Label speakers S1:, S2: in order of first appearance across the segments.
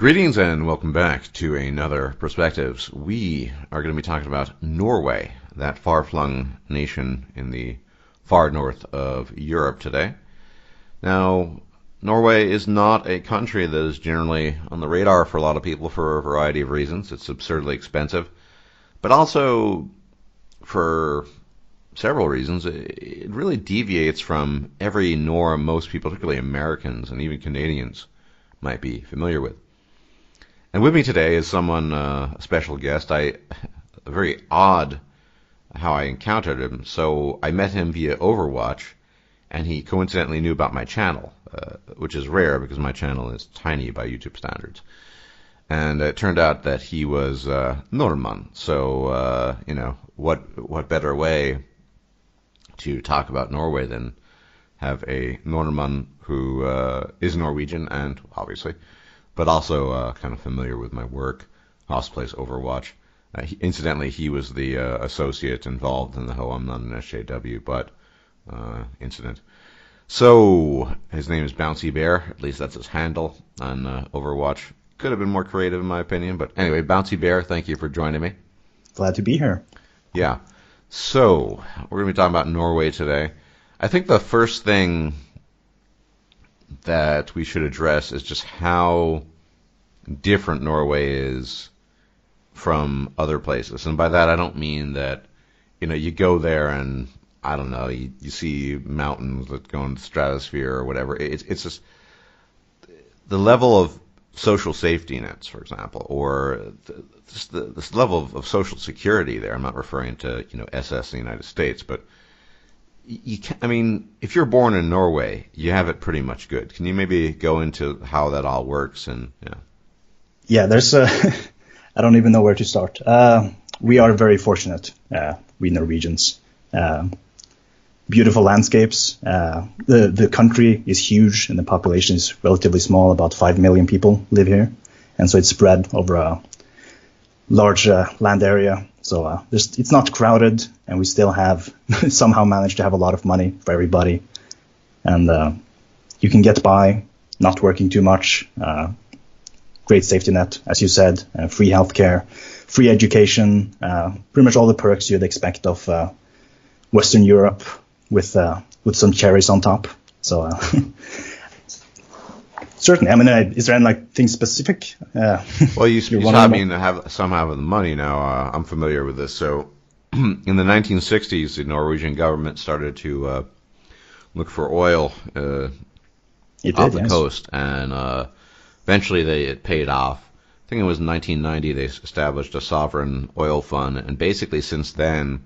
S1: Greetings and welcome back to another Perspectives. We are going to be talking about Norway, that far-flung nation in the far north of Europe today. Now, Norway is not a country that is generally on the radar for a lot of people for a variety of reasons. It's absurdly expensive, but also for several reasons. It really deviates from every norm most people, particularly Americans and even Canadians, might be familiar with. And with me today is someone, a special guest. Very odd how I encountered him. So I met him via Overwatch, and he coincidentally knew about my channel, which is rare because my channel is tiny by YouTube standards. And it turned out that he was Norman. So, what better way to talk about Norway than have a Norman who is Norwegian and obviously, but also kind of familiar with my work, also plays Overwatch. Incidentally, he was the associate involved in the whole I'm not an SJW, but incident. So, his name is Bouncy Bear, at least that's his handle on Overwatch. Could have been more creative in my opinion, but anyway, Bouncy Bear, thank you for joining me.
S2: Glad to be here.
S1: Yeah. So, we're going to be talking about Norway today. I think the first thing that we should address is just how different Norway is from other places. And by that, I don't mean that, you go there and, I don't know, you see mountains that go into the stratosphere or whatever. It's just the level of social safety nets, for example, or this level of social security there. I'm not referring to, SS in the United States, but if you're born in Norway, you have it pretty much good. Can you maybe go into how that all works? And
S2: yeah, there's I don't even know where to start. We are very fortunate, we Norwegians. Beautiful landscapes. The country is huge and the population is relatively small. About 5 million people live here, and so it's spread over a large land area. So it's not crowded, and we still have somehow managed to have a lot of money for everybody. And you can get by not working too much. Great safety net, as you said, free healthcare, free education, pretty much all the perks you'd expect of Western Europe with some cherries on top. So certainly, is there anything specific?
S1: Well, you taught me to have somehow the money. Now I'm familiar with this. So in the 1960s, the Norwegian government started to look for oil off the coast, and eventually it paid off. I think it was in 1990 they established a sovereign oil fund, and basically since then,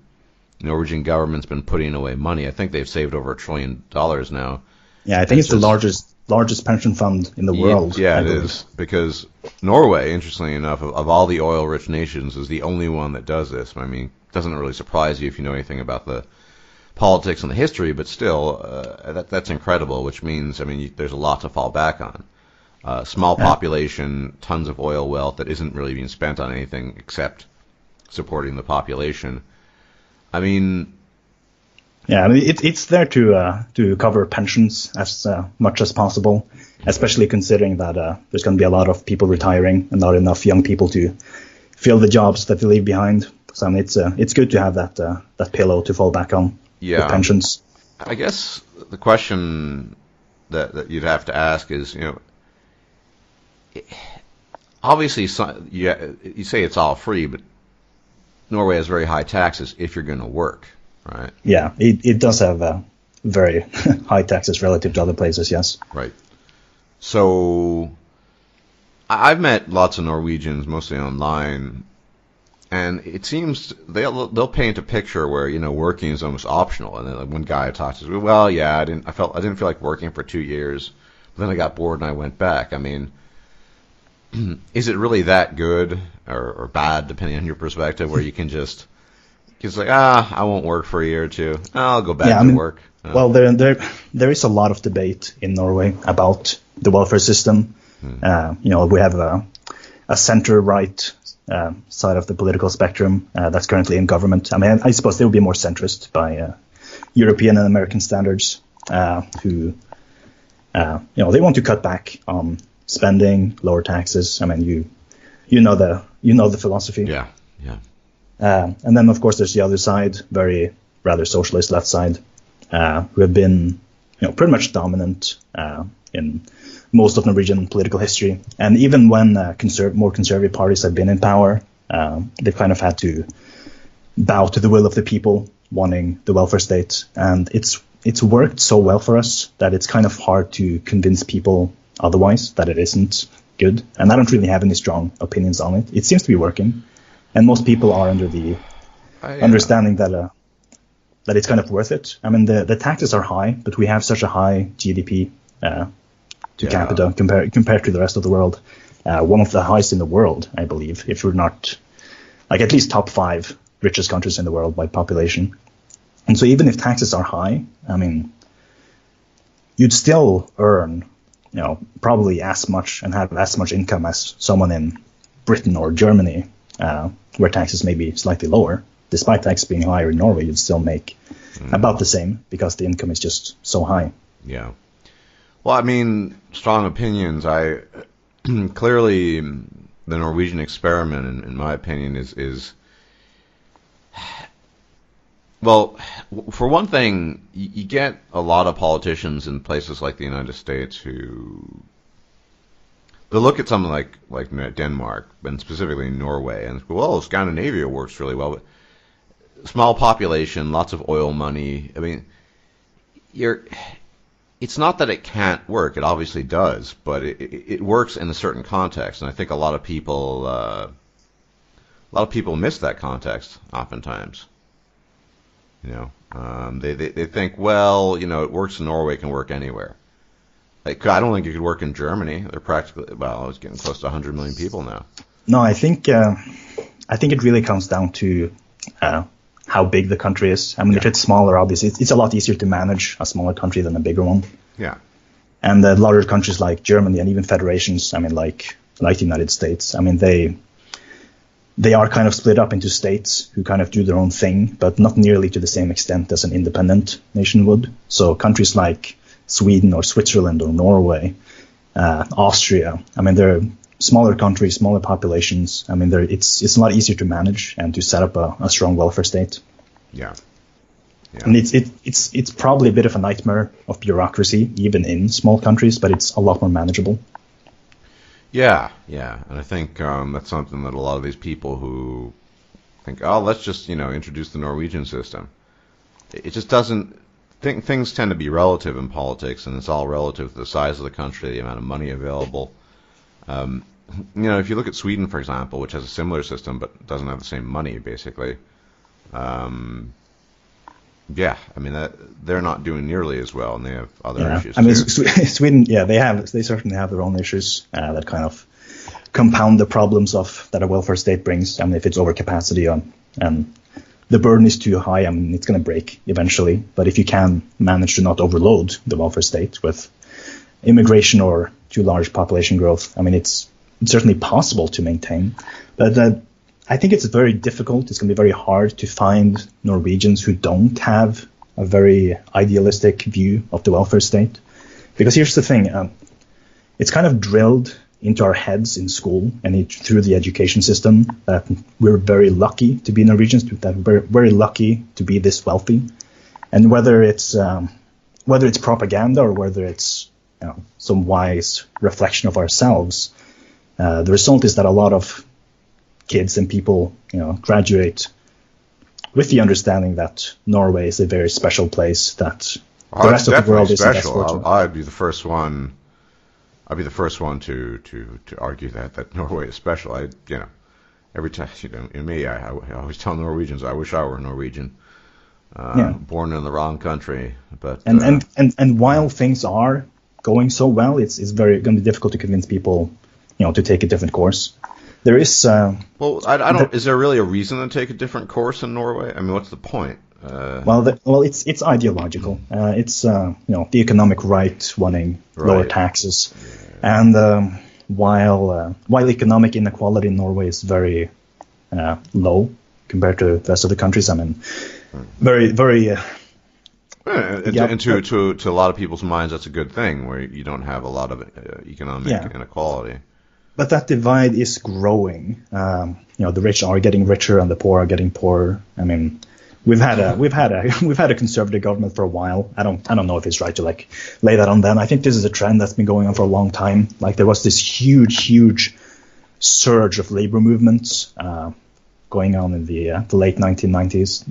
S1: the Norwegian government's been putting away money. I think they've saved over $1 trillion now.
S2: Yeah, I think it's the largest pension fund in the world.
S1: Yeah, it is, because Norway, interestingly enough, of all the oil-rich nations, is the only one that does this. I mean, it doesn't really surprise you if you know anything about the politics and the history, but still, that's incredible, which means, there's a lot to fall back on. Small population, tons of oil wealth that isn't really being spent on anything except supporting the population.
S2: It's there to cover pensions as much as possible, especially considering that there's going to be a lot of people retiring and not enough young people to fill the jobs that they leave behind. So it's good to have that pillow to fall back on.
S1: Yeah,
S2: with pensions.
S1: I guess the question that you'd have to ask is, obviously, you say it's all free, but Norway has very high taxes if you're going to work, right?
S2: Yeah, it does have very high taxes relative to other places, yes.
S1: Right. So I've met lots of Norwegians, mostly online, and it seems they'll paint a picture where working is almost optional. And then one guy I talked to, well, yeah, I didn't feel like working for 2 years, but then I got bored and I went back. Is it really that good or bad, depending on your perspective, where you can just I won't work for a year or two. I'll go back to work.
S2: Well, there is a lot of debate in Norway about the welfare system. We have a center-right side of the political spectrum that's currently in government. I suppose they will be more centrist by European and American standards, who they want to cut back on spending, lower taxes. I mean, you know the philosophy.
S1: Yeah.
S2: And then of course there's the other side, rather socialist left side, who have been pretty much dominant in most of Norwegian political history. And even when more conservative parties have been in power, they've kind of had to bow to the will of the people wanting the welfare state. And it's worked so well for us that it's kind of hard to convince people otherwise that it isn't good. And I don't really have any strong opinions on it. It seems to be working. And most people are under the understanding that it's kind of worth it. I mean, the taxes are high, but we have such a high GDP to capita compared to the rest of the world. One of the highest in the world, I believe, if we're not, like, at least top 5 richest countries in the world by population. And so even if taxes are high, I mean, you'd still earn, probably as much and have as much income as someone in Britain or Germany, where taxes may be slightly lower. Despite tax being higher in Norway, you'd still make about the same because the income is just so high.
S1: Yeah. Well, I mean, strong opinions. Clearly the Norwegian experiment, in my opinion, is well, for one thing, you get a lot of politicians in places like the United States who they look at something like Denmark, and specifically Norway, and well, Scandinavia works really well, but small population, lots of oil money. I mean, it's not that it can't work. It obviously does, but it works in a certain context, and I think a lot of people miss that context oftentimes. They think, well, it works in Norway, it can work anywhere. Like, I don't think it could work in Germany. They're practically, it's getting close to 100 million people now.
S2: No, I think it really comes down to how big the country is. I mean, if it's smaller, obviously, it's a lot easier to manage a smaller country than a bigger one.
S1: Yeah.
S2: And the larger countries like Germany and even federations, I mean, like the United States, I mean, they are kind of split up into states who kind of do their own thing, but not nearly to the same extent as an independent nation would. So countries like Sweden or Switzerland or Norway, Austria, I mean, they're smaller countries, smaller populations. I mean, it's a lot easier to manage and to set up a strong welfare state.
S1: Yeah.
S2: And it's probably a bit of a nightmare of bureaucracy, even in small countries, but it's a lot more manageable.
S1: Yeah, and I think that's something that a lot of these people who think, let's just introduce the Norwegian system. It just doesn't. Things tend to be relative in politics, and it's all relative to the size of the country, the amount of money available. If you look at Sweden, for example, which has a similar system but doesn't have the same money, basically. I mean they're not doing nearly as well, and they have other issues.
S2: I mean,
S1: too.
S2: Sweden, they certainly have their own issues that kind of compound the problems that a welfare state brings. I mean, if it's overcapacity and the burden is too high, I mean, it's going to break eventually. But if you can manage to not overload the welfare state with immigration or too large population growth, I mean, it's certainly possible to maintain. But I think it's very difficult. It's going to be very hard to find Norwegians who don't have a very idealistic view of the welfare state. Because here's the thing. It's kind of drilled into our heads in school and through the education system that we're very lucky to be Norwegians, that we're very lucky to be this wealthy. And whether it's propaganda or whether it's some wise reflection of ourselves, the result is that a lot of kids and people, graduate with the understanding that Norway is a very special place, that the rest of the world isn't as fortunate.
S1: I'd be the first one. I'd be the first one to argue that Norway is special. Every time I always tell Norwegians I wish I were Norwegian, born in the wrong country. But and while things are going so well, it's going to be difficult to convince people, to take a different course. There is. Is there really a reason to take a different course in Norway? I mean, what's the point?
S2: It's ideological. It's the economic right wanting lower taxes, and while economic inequality in Norway is very low compared to the rest of the countries, I mean, very very
S1: And to a lot of people's minds, that's a good thing, where you don't have a lot of economic inequality.
S2: But that divide is growing. The rich are getting richer and the poor are getting poorer. I mean, we've had a conservative government for a while. I don't know if it's right to lay that on them. I think this is a trend that's been going on for a long time. Like, there was this huge surge of labor movements going on in the late 1990s.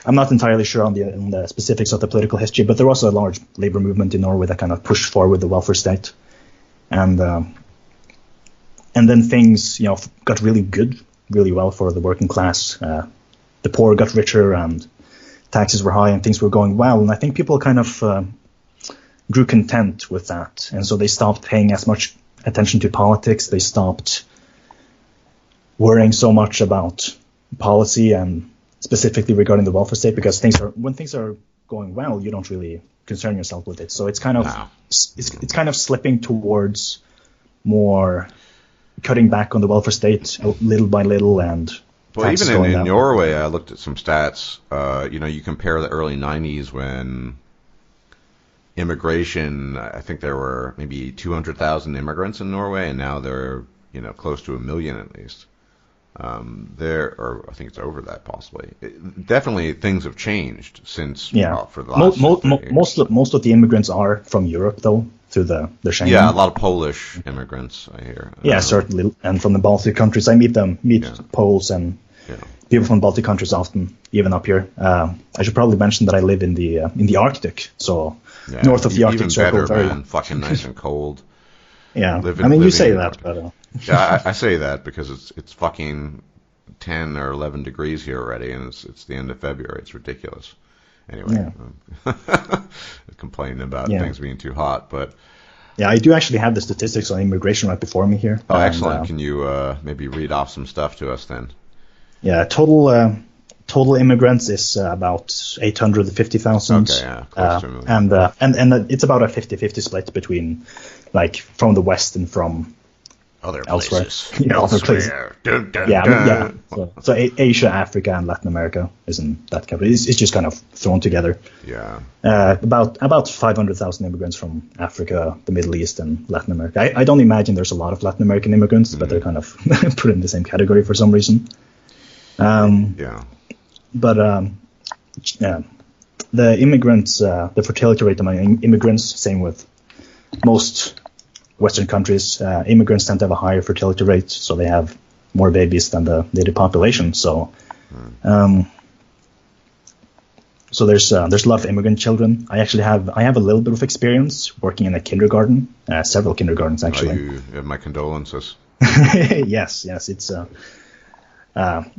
S2: I'm not entirely sure on the specifics of the political history, but there was a large labor movement in Norway that kind of pushed forward the welfare state, and then things got really well for the working class. The poor got richer and taxes were high and things were going well, and I think people kind of grew content with that, and so they stopped paying as much attention to politics. They stopped worrying so much about policy and specifically regarding the welfare state, because when things are going well, you don't really concern yourself with it. So it's kind of it's kind of slipping towards more cutting back on the welfare state little by little. And
S1: well, even in Norway, I looked at some stats. You compare the early 90s when immigration, I think there were maybe 200,000 immigrants in Norway, and now they're close to 1 million at least. Or I think it's over that possibly. Definitely things have changed since for the last
S2: most of the immigrants are from Europe though, through the Schengen.
S1: Yeah, a lot of Polish immigrants I hear.
S2: Yeah, certainly, and from the Baltic countries. I meet Poles and people from Baltic countries often, even up here. I should probably mention that I live in the Arctic, so north of the Arctic Circle.
S1: Even better, man. Fucking nice and cold.
S2: Yeah, you say that, but.
S1: Yeah, I say that because it's fucking 10 or 11 degrees here already, and it's the end of February. It's ridiculous. Anyway, complaining about things being too hot, but
S2: I do actually have the statistics on immigration right before me here.
S1: Oh, excellent! Can you maybe read off some stuff to us then?
S2: Yeah, total immigrants is about 850,000.
S1: Okay, close to a million.
S2: And it's about a 50-50 split between from the west and from
S1: other
S2: elsewhere.
S1: places.
S2: Other places.
S1: Dun, dun, dun.
S2: So Asia, Africa, and Latin America isn't that covered. It's just kind of thrown together.
S1: Yeah.
S2: About 500,000 immigrants from Africa, the Middle East, and Latin America. I don't imagine there's a lot of Latin American immigrants, but they're kind of put in the same category for some reason. But the immigrants, the fertility rate among immigrants, same with most Western countries, immigrants tend to have a higher fertility rate, so they have more babies than the native population. So, so there's a lot of immigrant children. I have a little bit of experience working in a kindergarten, several kindergartens actually.
S1: You have my condolences.
S2: Yes, it's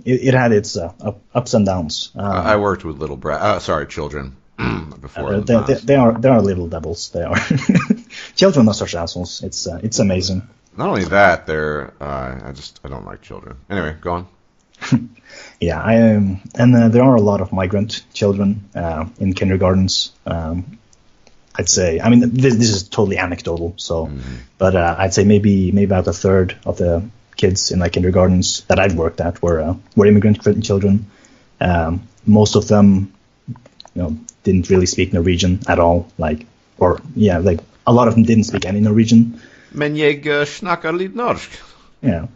S2: it had its ups and downs.
S1: I worked with children before.
S2: They are little devils. They are. Children are such assholes. It's amazing.
S1: Not only that, they're I don't like children. Anyway, go on.
S2: Yeah, and there are a lot of migrant children in kindergartens. I'd say. I mean, this is totally anecdotal. So, but I'd say maybe about a third of the kids in kindergartens that I've worked at were immigrant children. Most of them, didn't really speak Norwegian at all. A lot of them didn't speak any Norwegian.
S1: Men jeg snakker litt norsk.
S2: Yeah,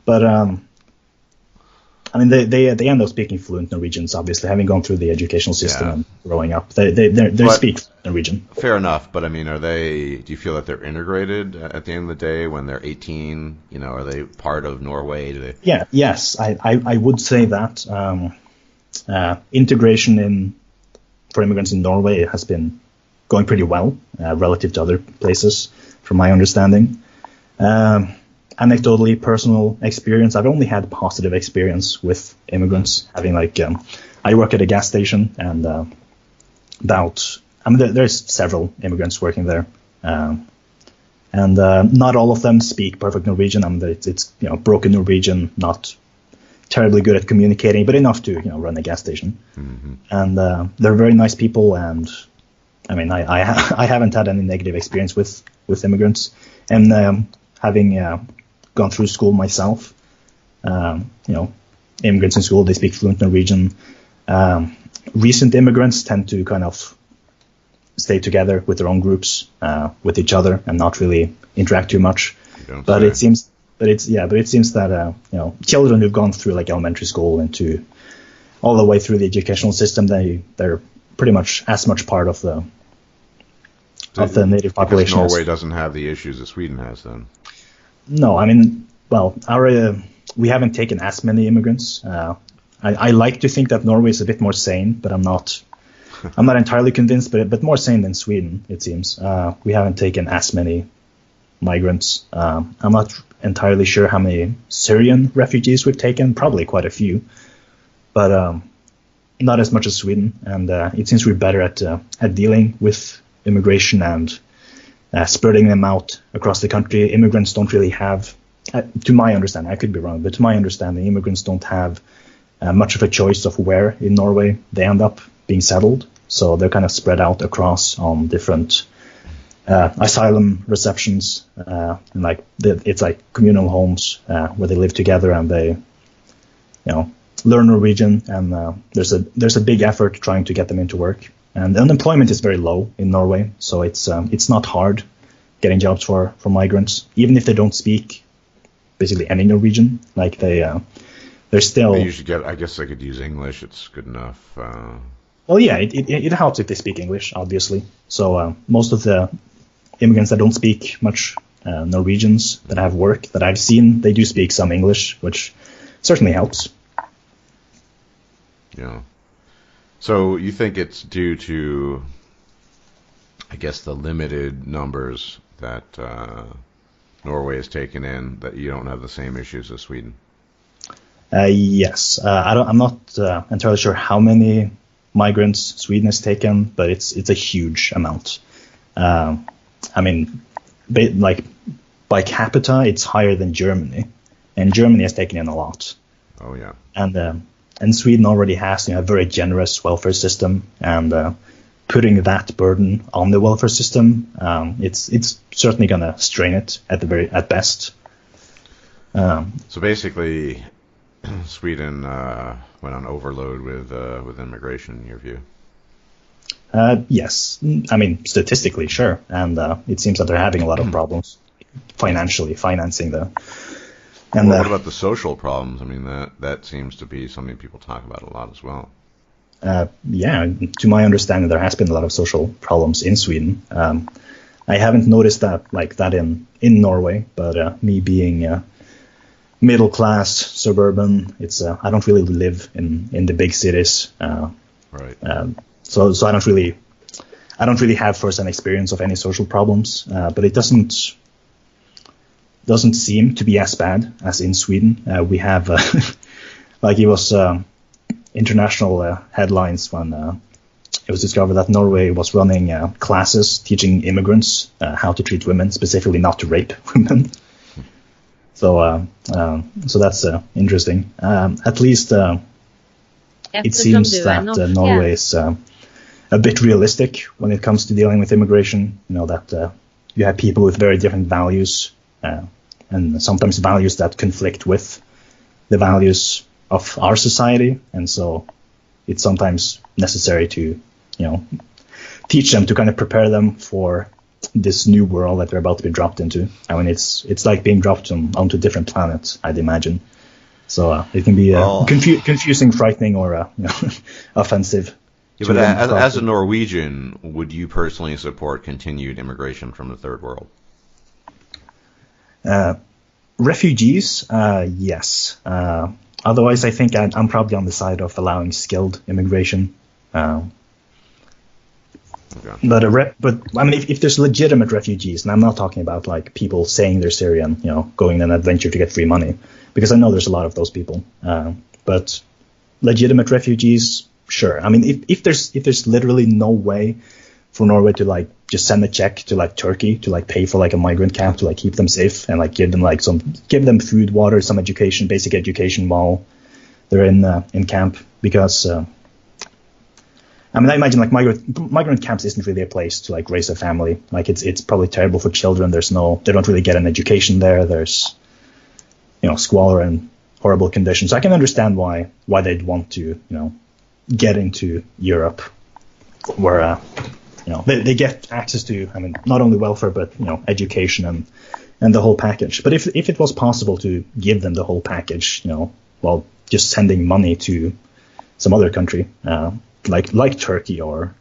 S2: but I mean, they end up speaking fluent Norwegians, obviously, having gone through the educational system and growing up. They speak Norwegian.
S1: Fair enough, but I mean, do you feel that they're integrated at the end of the day when they're 18? Are they part of Norway?
S2: Yes, I would say that integration for immigrants in Norway has been going pretty well relative to other places, from my understanding. Anecdotally, personal experience, I've only had positive experience with immigrants. Having I work at a gas station, and there's several immigrants working there, and not all of them speak perfect Norwegian. It's broken Norwegian, not terribly good at communicating, but enough to run a gas station. And they're very nice people, and I mean, I haven't had any negative experience with immigrants, and having gone through school myself, immigrants in school, they speak fluent Norwegian. recent immigrants tend to kind of stay together with their own groups, with each other, and not really interact too much. But it seems that children who've gone through like elementary school into all the way through the educational system, they're pretty much as much part of the native population.
S1: Norway doesn't have the issues that Sweden has, then.
S2: No, I mean, well, we haven't taken as many immigrants. I like to think that Norway is a bit more sane, but I'm not entirely convinced. But more sane than Sweden, it seems. We haven't taken as many migrants. I'm not entirely sure how many Syrian refugees we've taken. Probably quite a few, but not as much as Sweden. And it seems we're better at dealing with immigration and spreading them out across the country. Immigrants don't really have, to my understanding, I could be wrong, but to my understanding, immigrants don't have much of a choice of where in Norway they end up being settled. So they're kind of spread out across on different asylum receptions, and it's like communal homes where they live together and they, learn Norwegian. And there's a big effort trying to get them into work. And unemployment is very low in Norway, so it's not hard getting jobs for migrants, even if they don't speak basically any Norwegian. Like they're still.
S1: They usually get. I guess they could use English. It's good enough.
S2: Well, yeah, it helps if they speak English, obviously. So most of the immigrants that don't speak much Norwegians that have work that I've seen, they do speak some English, which certainly helps.
S1: Yeah. So you think it's due to, I guess, the limited numbers that Norway has taken in, that you don't have the same issues as Sweden?
S2: Yes. I'm not entirely sure how many migrants Sweden has taken, but it's a huge amount. I mean, by capita, it's higher than Germany, and Germany has taken in a lot.
S1: Oh yeah.
S2: And Sweden already has a very generous welfare system, and putting that burden on the welfare system, it's certainly going to strain it at best.
S1: So basically, Sweden went on overload with immigration, in your view?
S2: Yes, I mean statistically, sure, and it seems that they're having a lot of problems financially financing the.
S1: And what about the social problems? I mean, that seems to be something people talk about a lot as well.
S2: Yeah, to my understanding, there has been a lot of social problems in Sweden. I haven't noticed that in Norway, but me being middle class, suburban, I don't really live in the big cities.
S1: Right.
S2: So I don't really have first-hand experience of any social problems, but it doesn't seem to be as bad as in Sweden. We have, it was international headlines when it was discovered that Norway was running classes teaching immigrants how to treat women, specifically not to rape women. So that's interesting. At least it seems that Norway is a bit realistic when it comes to dealing with immigration. That you have people with very different values. And sometimes values that conflict with the values of our society, and so it's sometimes necessary to, teach them to kind of prepare them for this new world that they're about to be dropped into. I mean, it's like being dropped onto a different planet, I'd imagine. So it can be confusing, frightening, or offensive.
S1: Yeah, but as a Norwegian, would you personally support continued immigration from the third world?
S2: Refugees, yes. Otherwise, I think I'm probably on the side of allowing skilled immigration. Okay. But I mean, if there's legitimate refugees, and I'm not talking about like people saying they're Syrian, going on an adventure to get free money, because I know there's a lot of those people. But legitimate refugees, sure. I mean, if there's literally no way for Norway to like just send a check to like Turkey to like pay for like a migrant camp to like keep them safe and like give them food, water, some education, basic education while they're in camp, because I mean, I imagine like migrant camps isn't really a place to like raise a family. Like it's probably terrible for children. They don't really get an education there. There's squalor and horrible conditions. So I can understand why they'd want to get into Europe, where they get access to, I mean, not only welfare but education and the whole package. But if it was possible to give them the whole package, well, just sending money to some other country, like Turkey or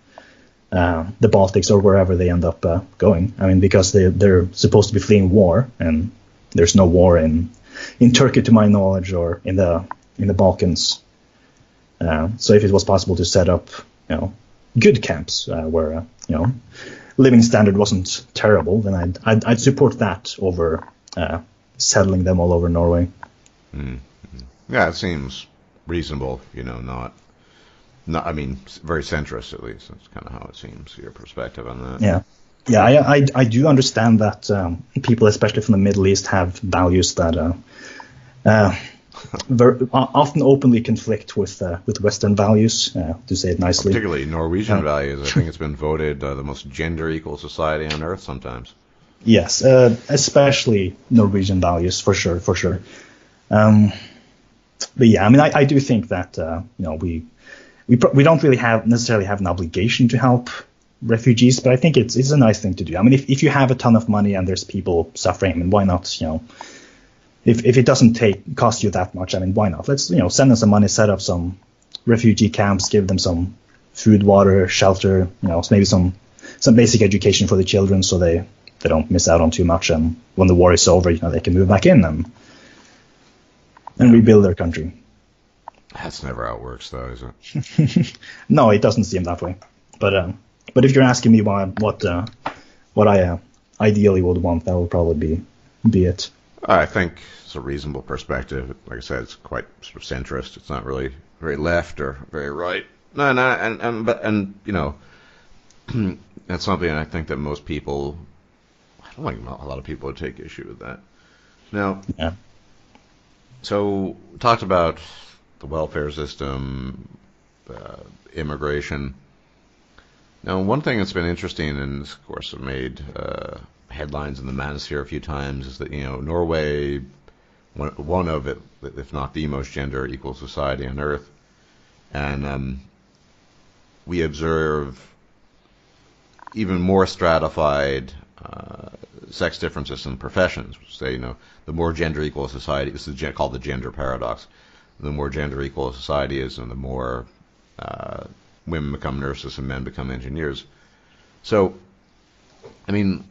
S2: the Baltics or wherever they end up going. I mean, because they're supposed to be fleeing war, and there's no war in Turkey to my knowledge, or in the Balkans. So if it was possible to set up, good camps where living standard wasn't terrible, then I'd support that over settling them all over Norway.
S1: Mm-hmm. Yeah, it seems reasonable. Not. I mean, very centrist at least. That's kind of how it seems. Your perspective on that. Yeah. I do understand that people, especially from the Middle East, have values that often openly conflict with Western values, to say it nicely. Particularly Norwegian values. I think it's been voted the most gender-equal society on earth sometimes.
S2: Yes, especially Norwegian values, for sure. But yeah, I mean, I do think that we don't really necessarily have an obligation to help refugees, but I think it's a nice thing to do. I mean, if you have a ton of money and there's people suffering, I mean, why not? If it doesn't cost you that much, I mean, why not? Let's send them some money, set up some refugee camps, give them some food, water, shelter, maybe some basic education for the children, so they don't miss out on too much. And when the war is over, they can move back in and rebuild their country.
S1: That's never how it works, though, is it?
S2: No, it doesn't seem that way. But if you're asking me what I ideally would want, that would probably be it.
S1: I think it's a reasonable perspective. Like I said, it's quite sort of centrist. It's not really very left or very right. No, that's something I think that most people. I don't think a lot of people would take issue with that. Now,
S2: yeah.
S1: So we talked about the welfare system, immigration. Now, one thing that's been interesting, and of course have made headlines in the manosphere a few times, is that Norway, one of it, if not the most gender equal society on earth, and we observe even more stratified sex differences in professions. Say, the more gender equal a society, this is called the gender paradox. The more gender equal a society is, and the more women become nurses and men become engineers. So, I mean,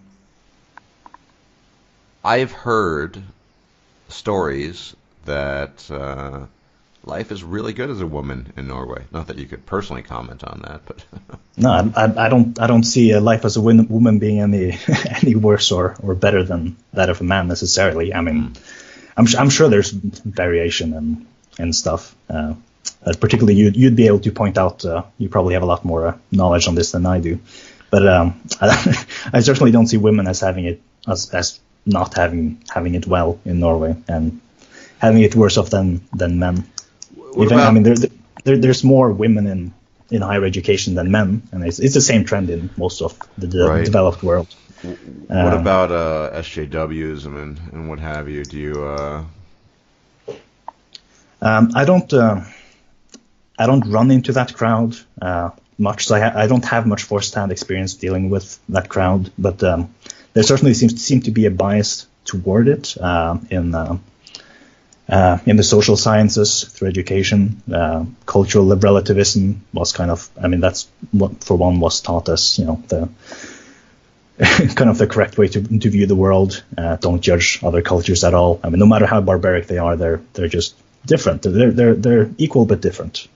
S1: I've heard stories that life is really good as a woman in Norway. Not that you could personally comment on that, but
S2: no, I don't see life as a woman being any worse or better than that of a man necessarily. I mean, I'm sure there's variation and stuff. Particularly, you'd be able to point out. You probably have a lot more knowledge on this than I do, but I certainly don't see women as having it as not having it well in Norway and having it worse off than men. I mean, there's more women in higher education than men, and it's the same trend in most of the developed world.
S1: What about SJWs and what have you? Do you?
S2: I don't run into that crowd much, so I don't have much first-hand experience dealing with that crowd. But there certainly seems to be a bias toward it in the social sciences through education. Cultural relativism was kind of, I mean, that's what for one was taught as the kind of the correct way to view the world. Don't judge other cultures at all. I mean, no matter how barbaric they are, they're just different. They're equal but different.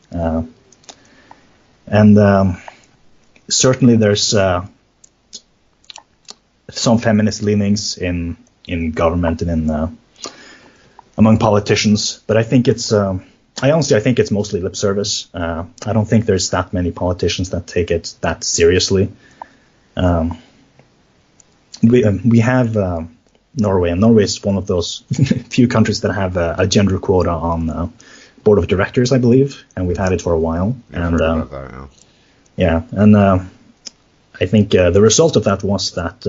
S2: And certainly there's some feminist leanings in government and in among politicians, but I think it's I think it's mostly lip service. I don't think there's that many politicians that take it that seriously. We have Norway, and Norway is one of those few countries that have a gender quota on board of directors, I believe, and we've had it for a while.
S1: Yeah, and about that,
S2: yeah, and I think the result of that was that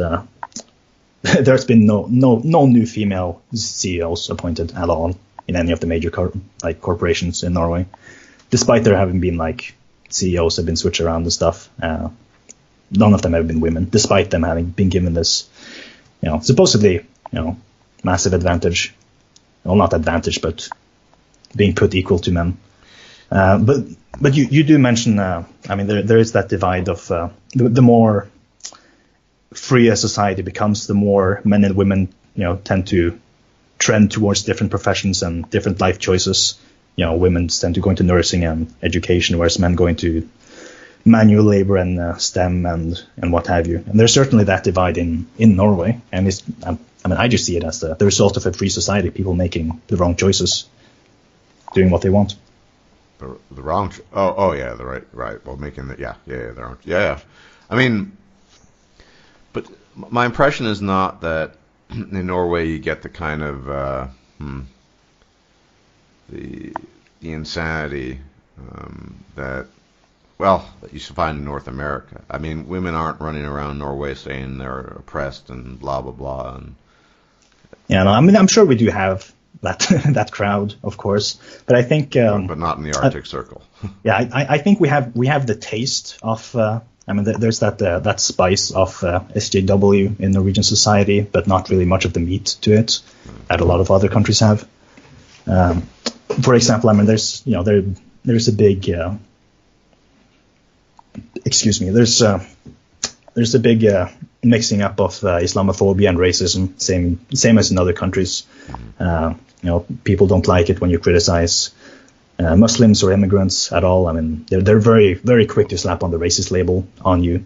S2: there's been no new female CEOs appointed at all in any of the major corporations in Norway. despite there having been like CEOs have been switched around and stuff, none of them have been women, despite them having been given this, supposedly, massive advantage. Well, not advantage, but being put equal to men. But you do mention, there is that divide of the more free a society becomes, the more men and women, tend to trend towards different professions and different life choices. Women tend to go into nursing and education, whereas men go into manual labor and STEM and what have you. And there's certainly that divide in Norway. And I just see it as the result of a free society, people making the wrong choices, doing what they want.
S1: The wrong. The right. Well, making the the wrong. Yeah. I mean, but my impression is not that in Norway you get the kind of the insanity that you should find in North America. I mean, women aren't running around Norway saying they're oppressed and blah blah blah. And
S2: I'm sure we do have that crowd, of course, but I think,
S1: but not in the Arctic Circle.
S2: I think we have the taste of. There's that spice of SJW in Norwegian society, but not really much of the meat to it that a lot of other countries have. For example, there's a big there's a big mixing up of Islamophobia and racism, same as in other countries. People don't like it when you criticize Muslims or immigrants at all. They're very, very quick to slap on the racist label on you.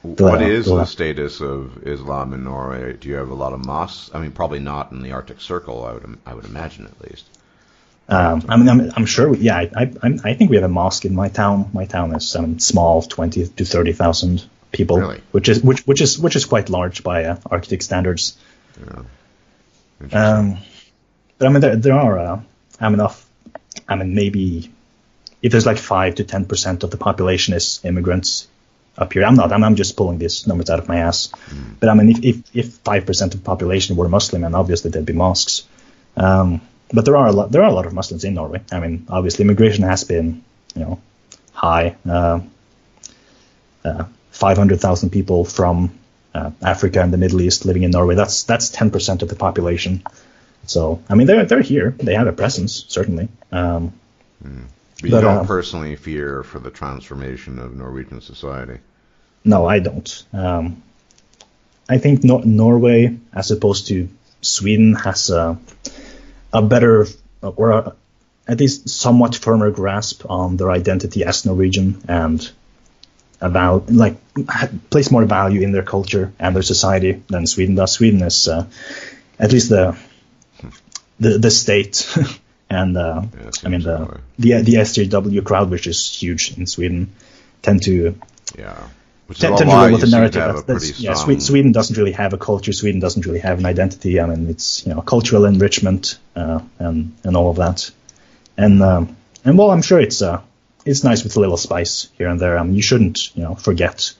S1: What is the status of Islam in Norway? Do you have a lot of mosques? Probably not in the Arctic Circle. I would imagine, at least.
S2: I'm sure. I think we have a mosque in my town. My town is small, 20 to 30,000 people,
S1: really?
S2: which is quite large by Arctic standards.
S1: Yeah.
S2: But there are enough. Maybe if there's like 5 to 10% of the population is immigrants up here. I'm just pulling these numbers out of my ass. But if 5% of the population were Muslim, and obviously there'd be mosques. But there are a lot of Muslims in Norway. Obviously immigration has been, high. 500,000 people from Africa and the Middle East living in Norway. That's 10% of the population. So they're here. They have a presence, certainly.
S1: But you don't personally fear for the transformation of Norwegian society?
S2: No, I don't. I think Norway, as opposed to Sweden, has a better, or at least somewhat firmer grasp on their identity as Norwegian, and place more value in their culture and their society than Sweden does. Sweden is at least the state and the SJW crowd, which is huge in Sweden, tend to tend to roll with the narrative. Sweden doesn't really have a culture. Sweden doesn't really have an identity. It's cultural enrichment and all of that. And well, I'm sure it's nice with a little spice here and there. You shouldn't forget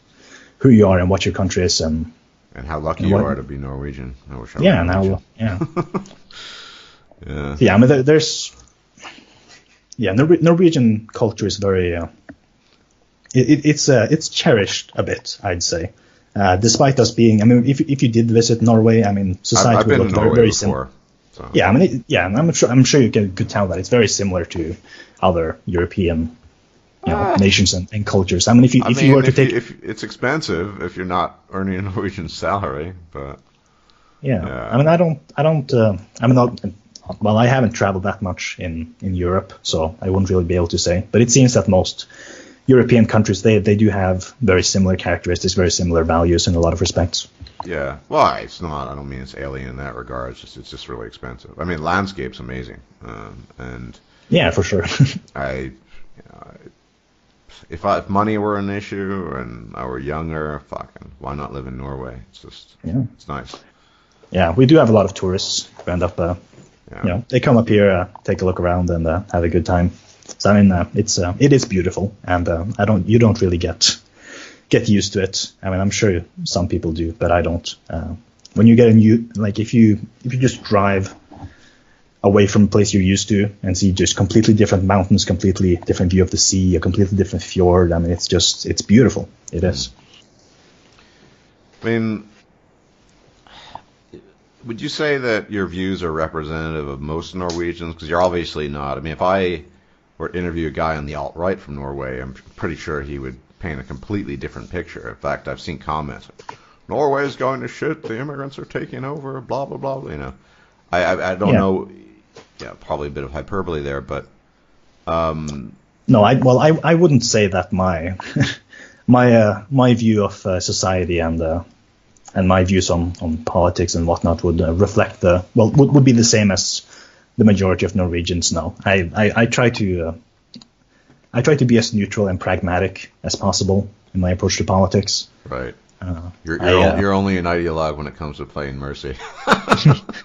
S2: who you are and what your country is, and
S1: how lucky you are to be Norwegian. I wish I were
S2: Norwegian. Norwegian culture is very it's cherished a bit, I'd say, despite us being. If you did visit Norway, society would look very similar. So. I'm sure you could tell that it's very similar to other European nations and cultures. If you were to take,
S1: if it's expensive if you're not earning a Norwegian salary, but
S2: I haven't traveled that much in Europe, so I wouldn't really be able to say. But it seems that most European countries, they do have very similar characteristics, very similar values in a lot of respects.
S1: Yeah, well, it's not. I don't mean it's alien in that regard. It's just really expensive. Landscape's amazing, and
S2: yeah, for sure.
S1: If money were an issue and I were younger, why not live in Norway? It's just it's nice.
S2: Yeah, we do have a lot of tourists who end up, they come up here, take a look around, and have a good time. So it is beautiful, and you don't really get used to it. I'm sure some people do, but I don't. When you get if you just drive away from the place you're used to and see just completely different mountains, completely different view of the sea, a completely different fjord. I mean, it's beautiful. It is.
S1: I mean, would you say that your views are representative of most Norwegians? Because you're obviously not. I mean, if I were to interview a guy on the alt-right from Norway, I'm pretty sure he would paint a completely different picture. In fact, I've seen comments, Norway is going to shit, the immigrants are taking over, blah, blah, blah, you know. I don't know, yeah, probably a bit of hyperbole there, but...
S2: No, I wouldn't say that my my view of society and my views on politics and whatnot would reflect would be the same as the majority of Norwegians now. I try to be as neutral and pragmatic as possible in my approach to politics.
S1: Right. You're only an ideologue when it comes to playing Mercy.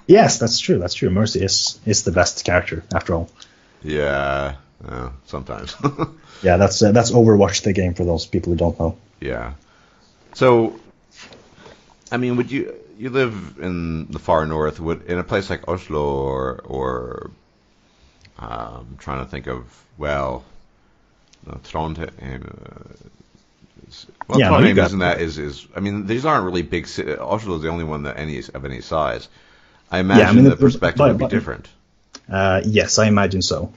S2: Yes, that's true. That's true. Mercy is the best character after all.
S1: Yeah, sometimes.
S2: Yeah, that's Overwatch, the game, for those people who don't know.
S1: Yeah. So, I mean, would you live in the far north? In a place like Oslo or I'm trying to think of Trondheim. Trondheim isn't that is I mean, these aren't really big cities. Oslo is the only one that of any size. I imagine the perspective would be different.
S2: Yes, I imagine so.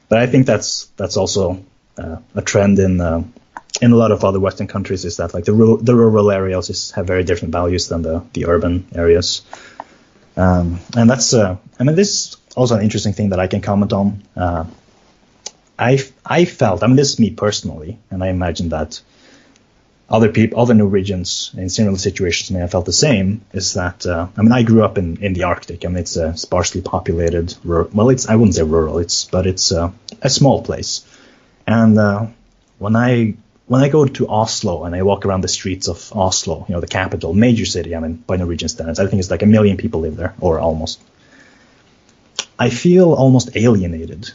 S2: But I think that's also a trend in a lot of other Western countries, is that like the rural areas have very different values than the urban areas. And that's I mean, this is also an interesting thing that I can comment on. I felt, I mean, this is me personally, and I imagine that other Norwegians in similar situations may have felt the same, is that, I mean, I grew up in the Arctic. I mean, it's a sparsely populated, I wouldn't say rural, but it's a small place. And when I go to Oslo and I walk around the streets of Oslo, you know, the capital, major city, I mean, by Norwegian standards, I think it's like 1 million people live there, or almost. I feel almost alienated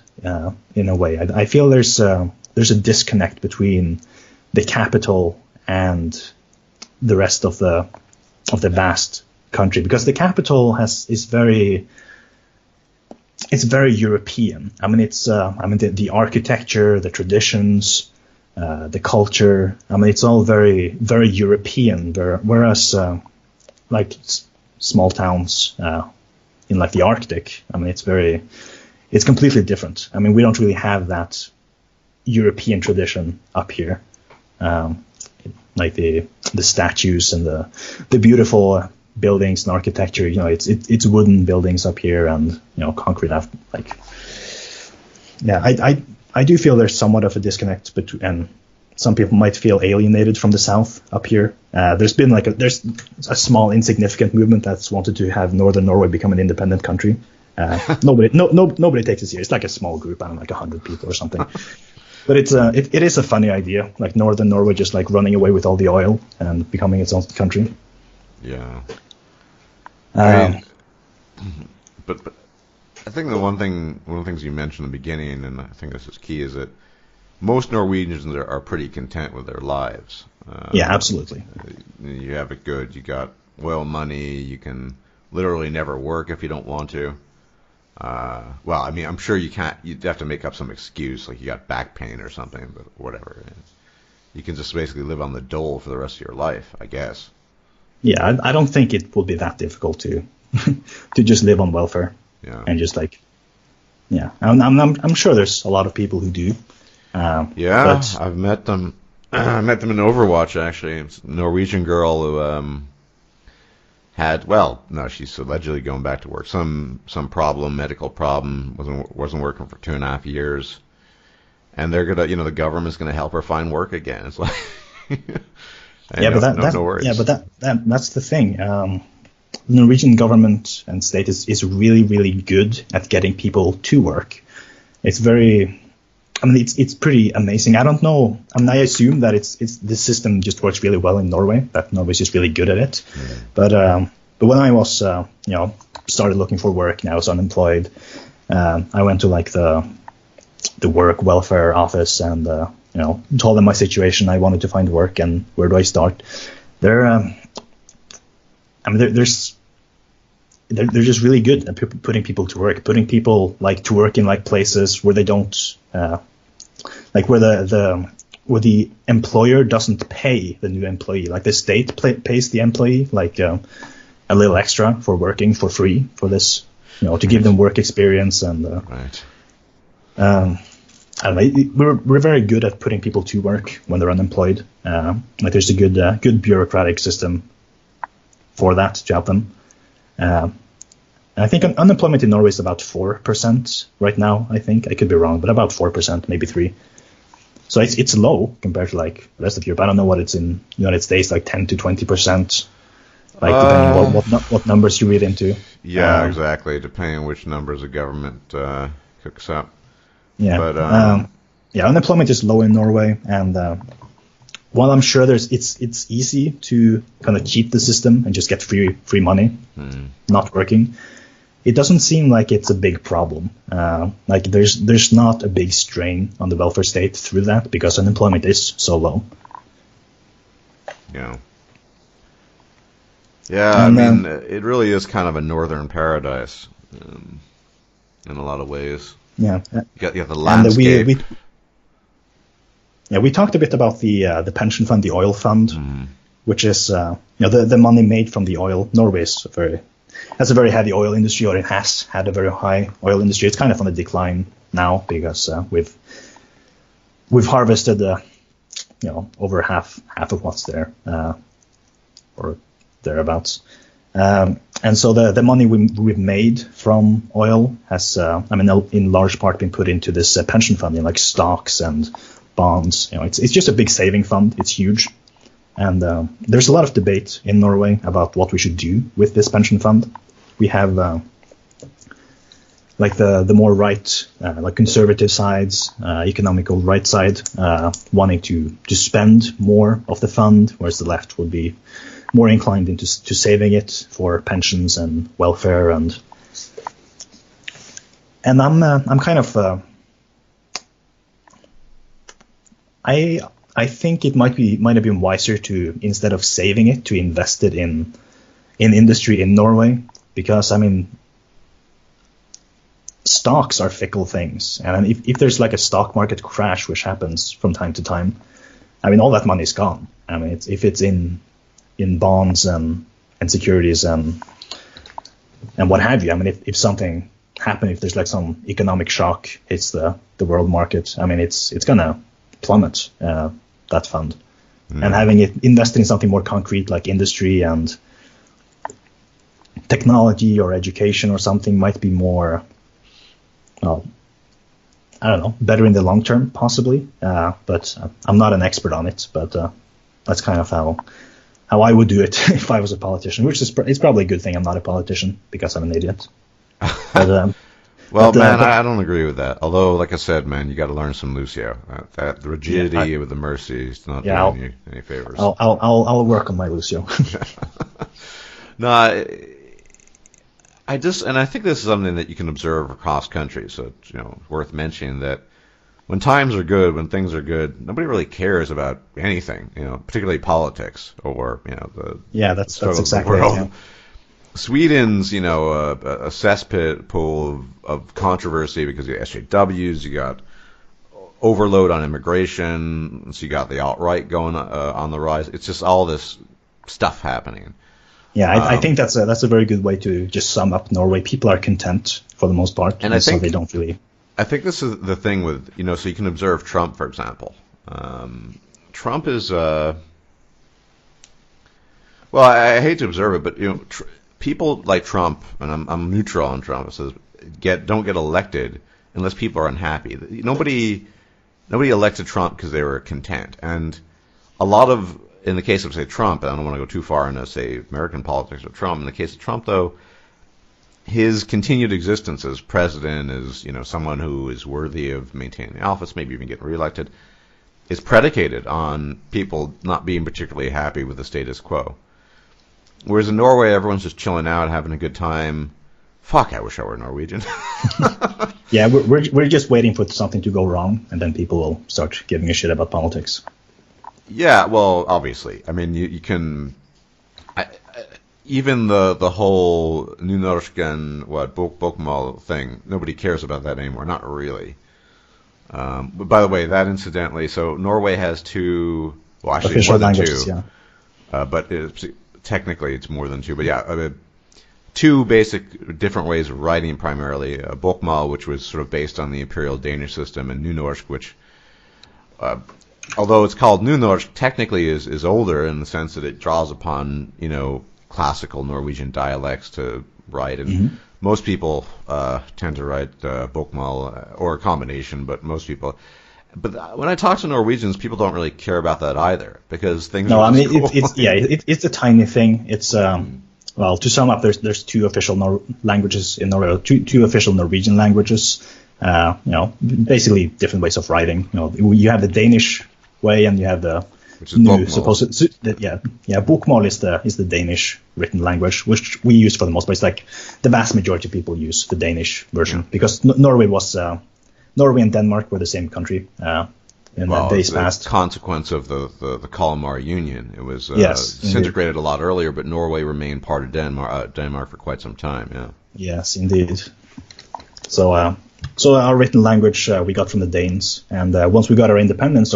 S2: in a way. I feel there's a disconnect between the capital and the rest of the vast country, because the capital is very European. I mean, the architecture, the traditions, the culture. I mean, it's all very very European. Whereas like small towns in like the Arctic, I mean, it's completely different. I mean, we don't really have that European tradition up here, like the statues and the beautiful buildings and architecture. You know, it's wooden buildings up here, and you know, concrete. Like, yeah, I do feel there's somewhat of a disconnect between, and some people might feel alienated from the south up here. There's been there's a small insignificant movement that's wanted to have Northern Norway become an independent country. Nobody takes it serious. It's like a small group, I don't know, like 100 people or something. But it is a funny idea, like Northern Norway just like running away with all the oil and becoming its own country.
S1: Yeah. I mean, but I think one of the things you mentioned in the beginning, and I think this is key, is that most Norwegians are pretty content with their lives.
S2: Yeah, absolutely.
S1: You have it good. You got money. You can literally never work if you don't want to. Well, I mean, I'm sure you'd have to make up some excuse, like you got back pain or something, but whatever. You can just basically live on the dole for the rest of your life, I guess.
S2: Yeah, I don't think it will be that difficult to to just live on welfare.
S1: Yeah.
S2: And just like, yeah, I'm sure there's a lot of people who do.
S1: But I've met them. I met them in Overwatch, actually. It's a Norwegian girl who she's allegedly going back to work. Some medical problem, wasn't working for 2.5 years, and they're gonna, the government's gonna help her find work again. It's like, no worries.
S2: Yeah, but that's the thing. The Norwegian government and state is really really good at getting people to work. It's very. I mean, it's pretty amazing. I don't know. I mean, I assume that the system just works really well in Norway. That Norway's just really good at it. Mm-hmm. But when I was started looking for work and I was unemployed, I went to like the work welfare office and told them my situation. I wanted to find work, and where do I start? There's they're just really good at putting people to work, putting people like to work in like places where they don't like where the employer doesn't pay the new employee, like the state pays the employee like a little extra for working for free for this, to give them work experience and
S1: right.
S2: I don't know, we're very good at putting people to work when they're unemployed. Like there's a good bureaucratic system for that to help them. And I think unemployment in Norway is about 4% right now. I think I could be wrong, but about 4%, maybe 3%. So it's low compared to like the rest of Europe. I don't know what it's in the United States, like 10 to 20%, like depending what numbers you read into.
S1: Yeah, exactly. Depending on which numbers the government cooks up.
S2: Yeah,
S1: but
S2: unemployment is low in Norway, and while I'm sure it's easy to kind of cheat the system and just get free money, not working, it doesn't seem like it's a big problem. Like there's not a big strain on the welfare state through that because unemployment is so low.
S1: Yeah. Yeah, and, I mean, it really is kind of a northern paradise in a lot of ways.
S2: Yeah.
S1: You got the landscape.
S2: We talked a bit about the pension fund, the oil fund, which is the money made from the oil. Norway has a very heavy oil industry, or it has had a very high oil industry. It's kind of on the decline now because we've harvested over half of what's there, or thereabouts. And so the money we've made from oil has, in large part been put into this pension fund in like stocks and bonds. It's just a big saving fund. It's huge. And there's a lot of debate in Norway about what we should do with this pension fund. We have like the more right, like conservative sides, economical right side, wanting to spend more of the fund, whereas the left would be more inclined into saving it for pensions and welfare, and I'm kind of I think it might have been wiser to, instead of saving it, to invest it in industry in Norway, because stocks are fickle things, and if there's like a stock market crash which happens from time to time, all that money is gone. If it's in bonds and securities and what have you. If something happened, if there's like some economic shock hits the world market, it's gonna plummet that fund. And having it invested in something more concrete like industry and technology or education or something might be more, better in the long term possibly. But I'm not an expert on it. But that's kind of how I would do it if I was a politician, which is it's probably a good thing I'm not a politician because I'm an idiot. But,
S1: I don't agree with that. Although, like I said, man, you got to learn some Lucio. That rigidity with the mercy is not doing you any favors.
S2: I'll work on my Lucio.
S1: No, I think this is something that you can observe across countries. So it's worth mentioning that when times are good, when things are good, nobody really cares about anything, particularly politics or
S2: that's exactly it. Yeah.
S1: Sweden's, a cesspool of controversy because you got SJWs, you got overload on immigration, so you got the alt-right going on the rise. It's just all this stuff happening.
S2: Yeah, I think that's a very good way to just sum up Norway. People are content for the most part, and so they don't really.
S1: I think this is the thing with, so you can observe Trump, for example. Trump is, I hate to observe it, but, people like Trump, and I'm neutral on Trump, says don't get elected unless people are unhappy. Nobody elected Trump because they were content. And a lot of, in the case of, say, Trump, and I don't want to go too far into, say, American politics with Trump, in the case of Trump, though, his continued existence as president, as someone who is worthy of maintaining the office, maybe even getting reelected, is predicated on people not being particularly happy with the status quo. Whereas in Norway, everyone's just chilling out, having a good time. Fuck, I wish I were Norwegian.
S2: Yeah, we're just waiting for something to go wrong, and then people will start giving a shit about politics.
S1: Yeah, well, obviously. You can... even the whole Nynorsken, bokmål thing, nobody cares about that anymore. Not really. But by the way, that incidentally, so Norway has two, well, actually
S2: official
S1: more than
S2: languages,
S1: two,
S2: yeah.
S1: but technically it's more than two. But yeah, two basic different ways of writing primarily. Bokmål, which was sort of based on the imperial Danish system, and Nynorsk, which, although it's called Nynorsk, technically is older in the sense that it draws upon, classical Norwegian dialects to write, and most people tend to write Bokmål or a combination, but most people. But when I talk to Norwegians, people don't really care about that either because things.
S2: No,
S1: are
S2: I mean
S1: cool.
S2: it's a tiny thing. It's well, to sum up, there's two official languages in Norway, two official Norwegian languages. Basically different ways of writing. You have the Danish way, and you have the
S1: which is Bokmål.
S2: Bokmål is the Danish written language, which we use for the most part. It's like the vast majority of people use the Danish version because Norway and Denmark were the same country in the days past.
S1: Consequence of the Kalmar Union. It was disintegrated a lot earlier, but Norway remained part of Denmark for quite some time. Yeah.
S2: Yes, indeed. So our written language we got from the Danes, and once we got our independence,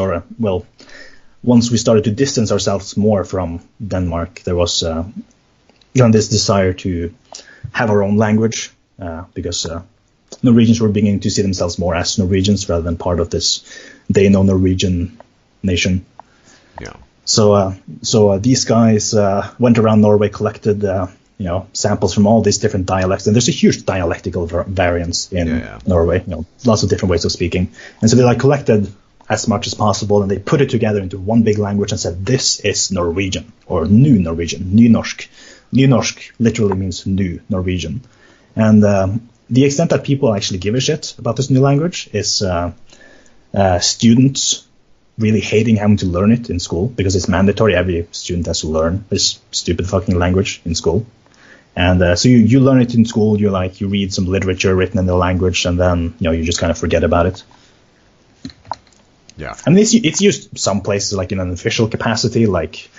S2: once we started to distance ourselves more from Denmark, there was this desire to have our own language because Norwegians were beginning to see themselves more as Norwegians rather than part of this Dano-Norwegian nation.
S1: Yeah.
S2: So these guys went around Norway, collected samples from all these different dialects, and there's a huge dialectical variance in Norway. Lots of different ways of speaking, and so they collected as much as possible, and they put it together into one big language and said, this is Norwegian, or New Norwegian, Nynorsk. Nynorsk literally means new Norwegian. And the extent that people actually give a shit about this new language is students really hating having to learn it in school, because it's mandatory. Every student has to learn this stupid fucking language in school. And so you learn it in school, you read some literature written in the language, and then you just kind of forget about it.
S1: Yeah,
S2: I mean, it's used some places, like in an official capacity, like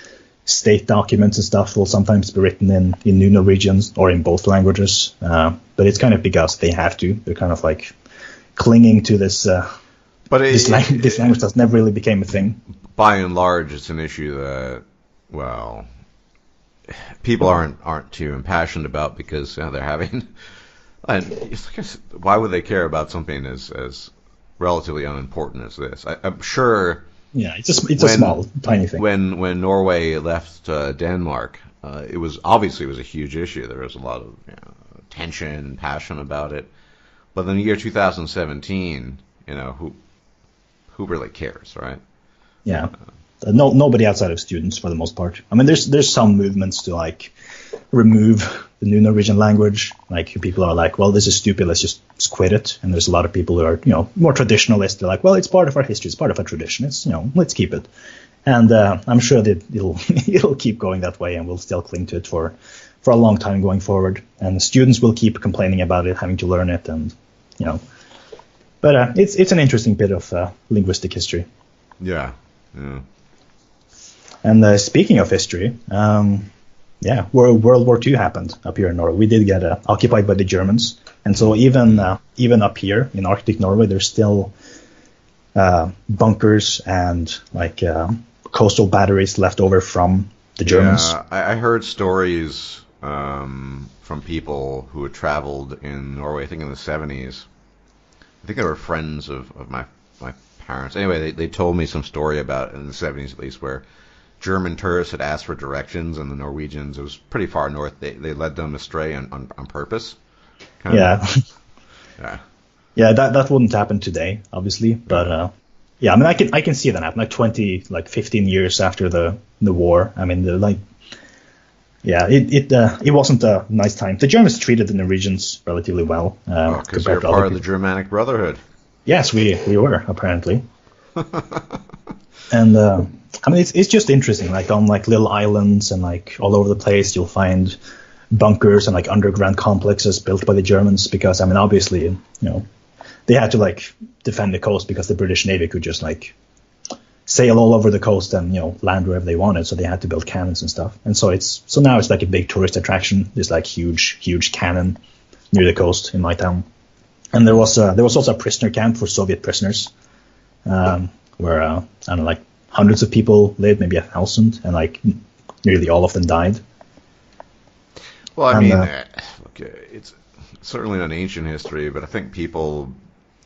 S2: state documents and stuff will sometimes be written in New Norwegian or in both languages. But it's kind of because they have to. They're kind of like clinging to this. This language that never really became a thing.
S1: By and large, it's an issue that, people aren't too impassioned about because they're having. And why would they care about something as relatively unimportant as this? I'm sure.
S2: Yeah, it's a small, tiny thing.
S1: When Norway left Denmark, it was a huge issue. There was a lot of tension and passion about it. But in the year 2017, who really cares, right?
S2: Yeah, nobody outside of students for the most part. I mean, there's some movements to remove the New Norwegian language. Like people are like, well, this is stupid, let's just quit it. And there's a lot of people who are more traditionalist. They're like, well, it's part of our history, it's part of our tradition. It's let's keep it. And I'm sure that it'll keep going that way, and we'll still cling to it for a long time going forward. And the students will keep complaining about it, having to learn it, and But it's an interesting bit of linguistic history.
S1: Yeah.
S2: And speaking of history, World War II happened up here in Norway. We did get occupied by the Germans, and so even up here in Arctic Norway, there's still bunkers and coastal batteries left over from the Germans.
S1: Yeah, I heard stories from people who had traveled in Norway, I think in the 70s. I think they were friends of my parents. Anyway, they told me some story about it in the 70s at least, where German tourists had asked for directions, and the Norwegians, it was pretty far north, they led them astray on purpose.
S2: Yeah, that wouldn't happen today, obviously, but I mean, I can see that happen, 15 years after the war. I mean, it wasn't a nice time. The Germans treated the Norwegians relatively well.
S1: Because they're part of the Germanic Brotherhood.
S2: Yes, we were, apparently. And I mean, it's just interesting. On little islands and all over the place, you'll find bunkers and underground complexes built by the Germans, because I mean, obviously, they had to defend the coast because the British Navy could just sail all over the coast and land wherever they wanted. So they had to build cannons and stuff. And so now it's like a big tourist attraction. There's like huge cannon near the coast in my town. And there was also a prisoner camp for Soviet prisoners, where I don't know, like hundreds of people lived, maybe 1,000, and like nearly all of them died.
S1: Well, I mean, look, it's certainly an ancient history, but I think people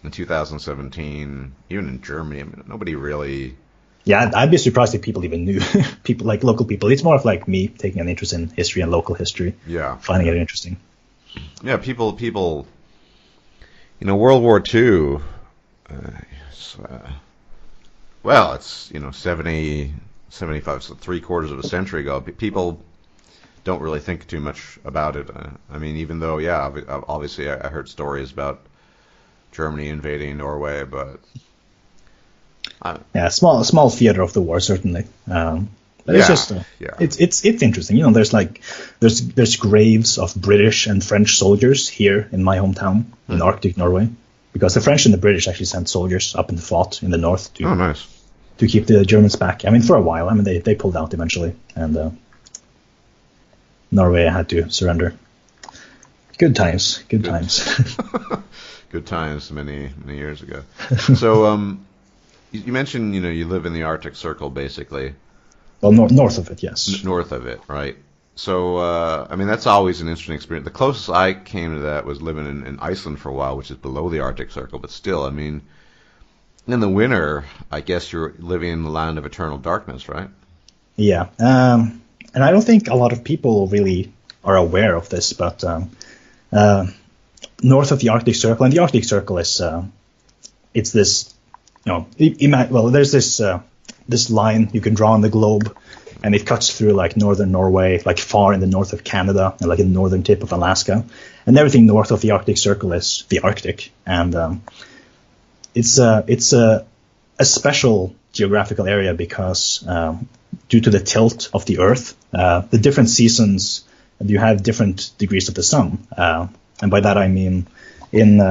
S1: in 2017, even in Germany, I mean, nobody really.
S2: Yeah, I'd be surprised if people even knew. People like local people. It's more of like me taking an interest in history and local history.
S1: Yeah,
S2: finding it interesting.
S1: Yeah, people. World War II. Well, it's 70, 75, so 3/4 of a century ago. People don't really think too much about it. I mean, even though, yeah, obviously I heard stories about Germany invading Norway, but
S2: small theater of the war, certainly. But it's just it's interesting. There's graves of British and French soldiers here in my hometown in Arctic Norway, because the French and the British actually sent soldiers up and fought in the north to keep the Germans back. I mean, for a while. I mean, they pulled out eventually, and Norway had to surrender. Good times. Good times.
S1: Good times many years ago. So you mentioned you live in the Arctic Circle basically.
S2: Well, north of it, yes.
S1: North of it, right. So, I mean, that's always an interesting experience. The closest I came to that was living in Iceland for a while, which is below the Arctic Circle. But still, I mean, in the winter, I guess you're living in the land of eternal darkness, right?
S2: Yeah. And I don't think a lot of people really are aware of this, but north of the Arctic Circle, and the Arctic Circle is, it's this, there's this line you can draw on the globe, and it cuts through like northern Norway, like far in the north of Canada, and like in the northern tip of Alaska, and everything north of the Arctic Circle is the Arctic, and it's a special geographical area because due to the tilt of the Earth, the different seasons, you have different degrees of the sun, and by that I mean in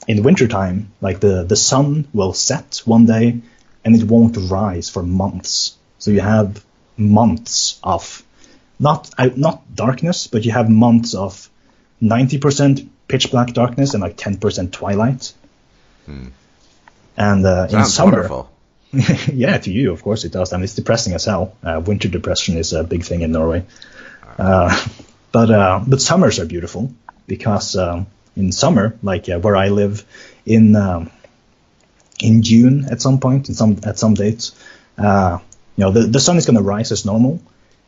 S2: wintertime, like the sun will set one day and it won't rise for months. So you have months of not darkness, but you have months of 90% pitch black darkness and like 10% twilight. And in summer,
S1: wonderful.
S2: Yeah, to you, of course it does. I mean, it's depressing as hell. Winter depression is a big thing in Norway. But summers are beautiful because in summer, like where I live in June at some point, at some dates, the sun is going to rise as normal,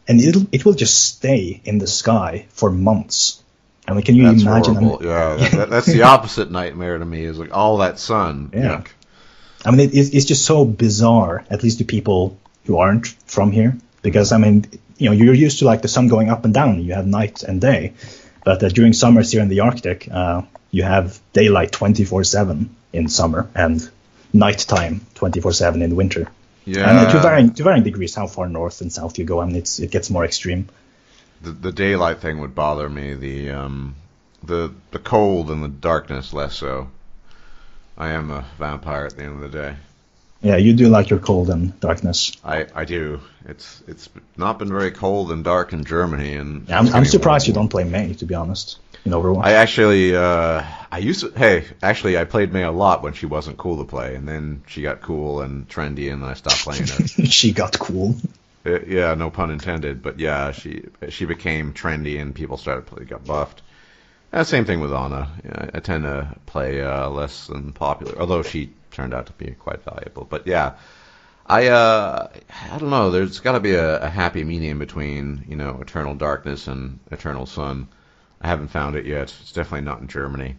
S2: and it will just stay in the sky for months. I mean, can you imagine?
S1: Horrible. That's the opposite nightmare to me. Is like all that sun.
S2: Yeah. Yuck. I mean, it's just so bizarre, at least to people who aren't from here, because I mean, you're used to like the sun going up and down. You have night and day, but during summers here in the Arctic, you have daylight 24/7 in summer and nighttime 24/7 in winter.
S1: Yeah.
S2: And to varying degrees how far north and south you go, I mean, it gets more extreme.
S1: The daylight thing would bother me. The cold and the darkness less so. I am a vampire at the end of the day.
S2: Yeah, you do like your cold and darkness.
S1: I do. It's not been very cold and dark in Germany, and
S2: yeah, I'm surprised you don't play May, to be honest. In Overwatch.
S1: I actually, I played May a lot when she wasn't cool to play, and then she got cool and trendy, and then I stopped playing her.
S2: She got cool.
S1: Yeah, no pun intended, but yeah, she became trendy, and people got buffed. Same thing with Anna. Yeah, I tend to play less than popular, although she turned out to be quite valuable. But yeah, I don't know. There's got to be a happy medium between eternal darkness and eternal sun. I haven't found it yet. It's definitely not in Germany.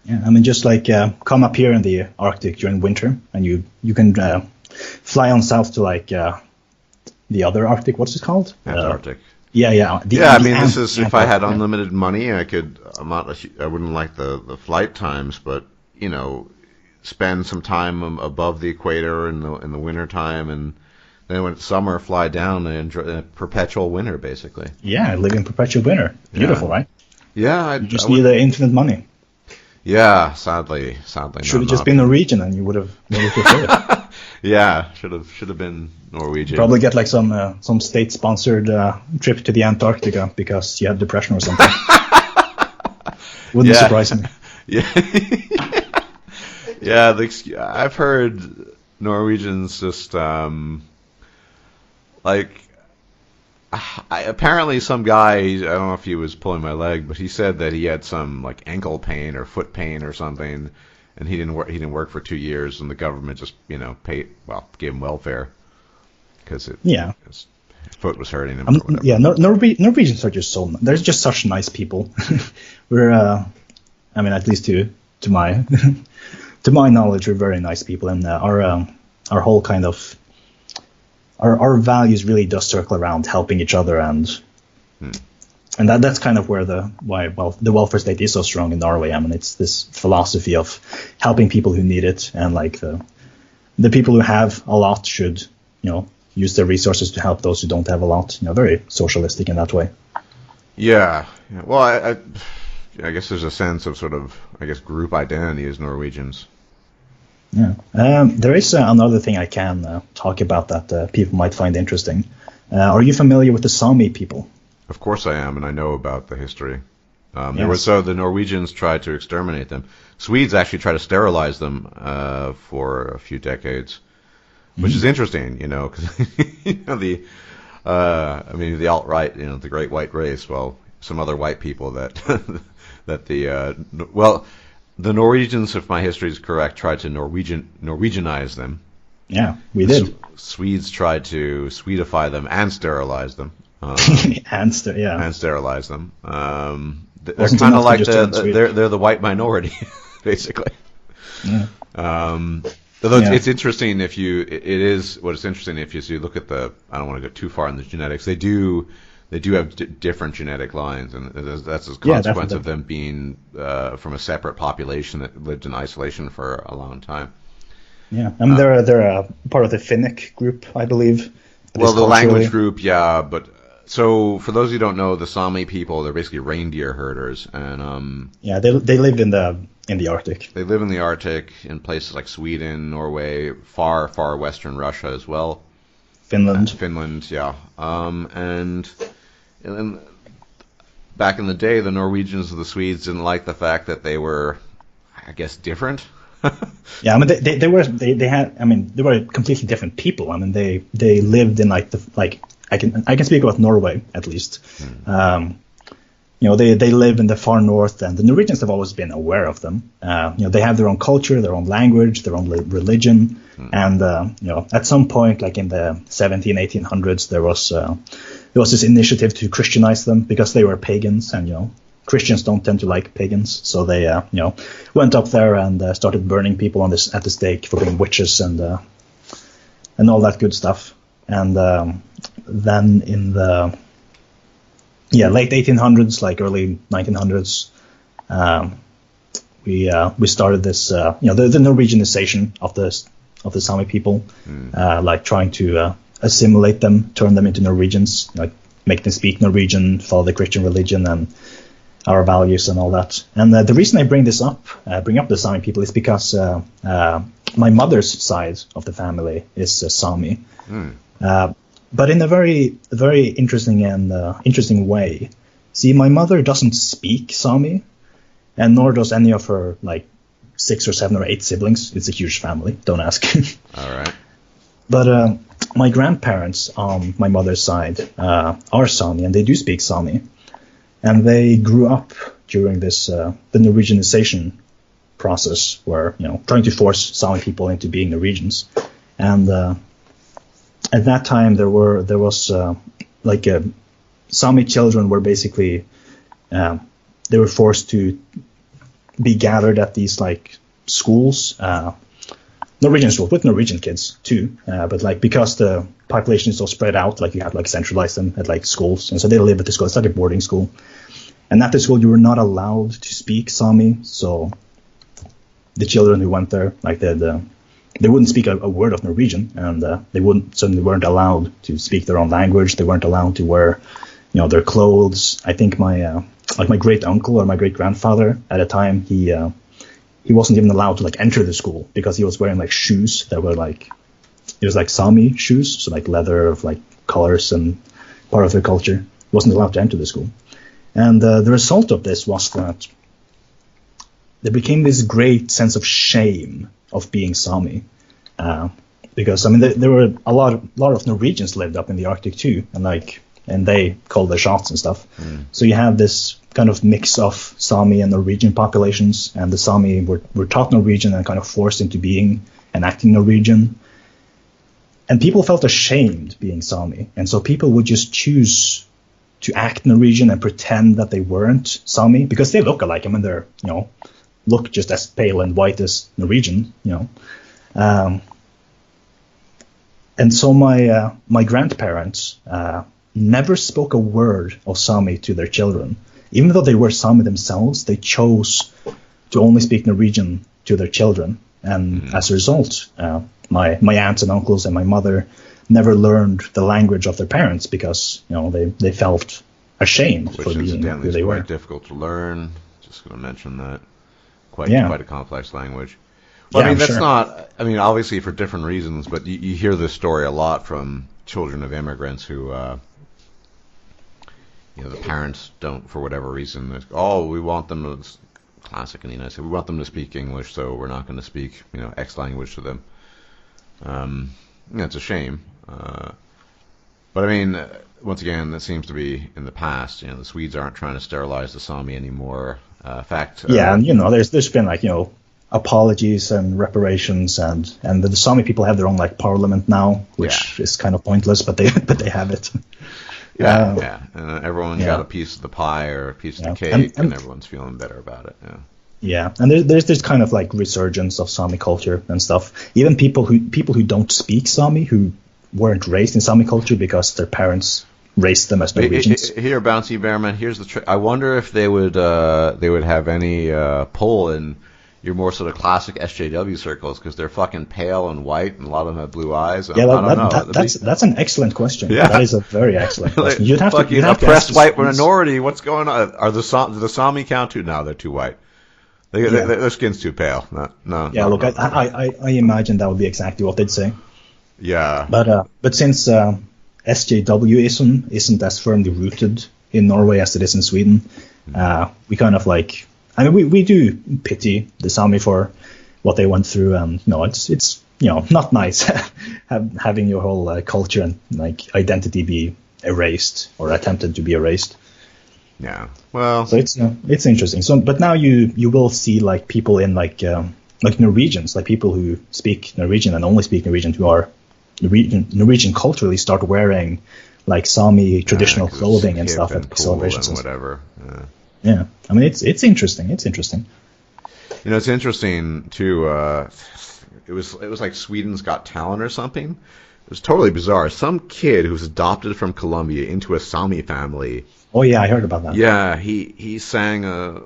S2: Yeah, I mean, just like come up here in the Arctic during winter, and you can fly on south to like the other Arctic. What's it called?
S1: Antarctic.
S2: Yeah.
S1: I mean, this is if I had unlimited money, I could. I wouldn't like the flight times, but spend some time above the equator in the winter time, and then when it's summer, fly down and enjoy perpetual winter, basically.
S2: Yeah, live in perpetual winter. Beautiful, right?
S1: Yeah,
S2: you just need infinite money.
S1: Yeah, sadly.
S2: Should have just been Norwegian, and you would have preferred it.
S1: Yeah, should have been Norwegian.
S2: Probably get like some state-sponsored trip to the Antarctica because you had depression or something. Wouldn't surprise me.
S1: Yeah, yeah. I've heard Norwegians just like. Apparently, some guy, I don't know if he was pulling my leg, but he said that he had some like ankle pain or foot pain or something, and he didn't work. He didn't work for 2 years, and the government just gave him welfare because his foot was hurting him. Or whatever.
S2: Yeah, Norwegians are just they're just such nice people. We're, I mean, at least to my to my knowledge, we're very nice people, and our whole kind of our values really does circle around helping each other, and that's kind of where the welfare state is so strong in Norway. I mean, it's this philosophy of helping people who need it, and like the people who have a lot should, use their resources to help those who don't have a lot. Very socialistic in that way.
S1: Yeah. Well, I guess there's a sense of sort of, group identity as Norwegians.
S2: Yeah. There is another thing I can talk about that people might find interesting. Are you familiar with the Sami people?
S1: Of course I am, and I know about the history.
S2: Yes.
S1: The Norwegians tried to exterminate them. Swedes actually tried to sterilize them for a few decades, which is interesting, because the alt-right, the Great White Race. Well, some other white people the Norwegians, if my history is correct, tried to Norwegianize them.
S2: Yeah, we did.
S1: Swedes tried to Swedify them and sterilize them.
S2: And
S1: sterilize them. They're kind of like they're the white minority, basically.
S2: Yeah.
S1: Although it's interesting what's interesting if you look at I don't want to go too far in the genetics. They do have different genetic lines, and that's as a consequence of them being from a separate population that lived in isolation for a long time.
S2: Yeah, I mean they're a part of the Finnic group, I believe.
S1: Well, the language group, yeah, but so for those who don't know, the Sami people, they're basically reindeer herders, and
S2: they live in the Arctic.
S1: They live in the Arctic in places like Sweden, Norway, far western Russia as well.
S2: Finland,
S1: yeah, and back in the day, the Norwegians and the Swedes didn't like the fact that they were, I guess, different.
S2: Yeah, I mean they were completely different people. I mean they lived in I can speak about Norway at least. They live in the far north, and the Norwegians have always been aware of them. They have their own culture, their own language, their own religion, and at some point, like in the 1800s, there was this initiative to Christianize them because they were pagans, and Christians don't tend to like pagans, so they went up there and started burning people at the stake for being witches and all that good stuff. And then in the late 1800s, like early 1900s, we started this the Norwegianization of the Sami people, like trying to assimilate them, turn them into Norwegians, like make them speak Norwegian, follow the Christian religion and our values and all that. And the reason I bring up the Sami people is because my mother's side of the family is Sami. But in a very, very interesting way. See, my mother doesn't speak Sami, and nor does any of her 6 or 7 or 8 siblings. It's a huge family. Don't ask.
S1: All right.
S2: But my grandparents on my mother's side are Sami, and they do speak Sami, and they grew up during this the Norwegianization process, where trying to force Sami people into being Norwegians, and at that time, there was Sami children were basically they were forced to be gathered at these schools, Norwegian schools with Norwegian kids too, but because the population is so spread out, you have centralize them at schools, and so they live at the school. It's like a boarding school, and at the school you were not allowed to speak Sami, so the children who went there they wouldn't speak a word of Norwegian, and they weren't allowed to speak their own language. They weren't allowed to wear, their clothes. I think my great uncle or my great grandfather at a time, he wasn't even allowed to enter the school because he was wearing shoes that were it was like Sami shoes, so like leather of like colors and part of their culture, wasn't allowed to enter the school. And the result of this was that there became this great sense of shame of being Sami. Because I mean, there were a lot of Norwegians lived up in the Arctic too, and they called their shots and stuff. So you have this kind of mix of Sami and Norwegian populations, and the Sami were taught Norwegian and kind of forced into being and acting Norwegian. And people felt ashamed being Sami, and so people would just choose to act Norwegian and pretend that they weren't Sami because they look alike. I mean, they're look just as pale and white as Norwegian, And so my grandparents never spoke a word of Sami to their children. Even though they were Sami themselves, they chose to only speak Norwegian to their children. And as a result, my aunts and uncles and my mother never learned the language of their parents because they felt ashamed for being who they were.
S1: Quite difficult to learn. Just going to mention that. Quite a complex language. Well, I mean, that's not. I mean, obviously for different reasons, but you hear this story a lot from children of immigrants who, the parents don't, for whatever reason, we want them to. Classic in the United States. We want them to speak English, so we're not going to speak, X language to them. It's a shame. But I mean, once again, that seems to be in the past. The Swedes aren't trying to sterilize the Sami anymore. In fact,
S2: and there's been apologies and reparations, and the Sami people have their own parliament now, which is kind of pointless, but they have it.
S1: And everyone got a piece of the pie or a piece of the cake, and everyone's feeling better about it.
S2: Yeah, and there's this kind of resurgence of Sami culture and stuff. Even people who don't speak Sami, who weren't raised in Sami culture because their parents raised them as Norwegians.
S1: Here, Bouncy Bearman, here's the trick. I wonder if they would have any pull in your more sort of classic SJW circles, because they're fucking pale and white, and a lot of them have blue eyes.
S2: Yeah, I don't know. That's an excellent question. Yeah. That is a very excellent question. You'd have to
S1: oppressed white minority. What's going on? Are the Sami count too? No, they're too white. Their skin's too pale. No.
S2: Yeah, look, I imagine that would be exactly what they'd say.
S1: Yeah.
S2: But since SJWism isn't as firmly rooted in Norway as it is in Sweden, we kind of we do pity the Sami for what they went through, and it's not nice having your whole culture and identity be erased or attempted to be erased.
S1: Yeah, well,
S2: so it's interesting. So, but now you will see people in Norwegians, people who speak Norwegian and only speak Norwegian, who are Norwegian culturally, start wearing Sami traditional clothing and stuff at celebrations
S1: and whatever.
S2: Yeah, I mean it's interesting. It's interesting.
S1: It's interesting too. It was like Sweden's Got Talent or something. It was totally bizarre. Some kid who was adopted from Colombia into a Sami family.
S2: Oh yeah, I heard about that.
S1: Yeah, he sang a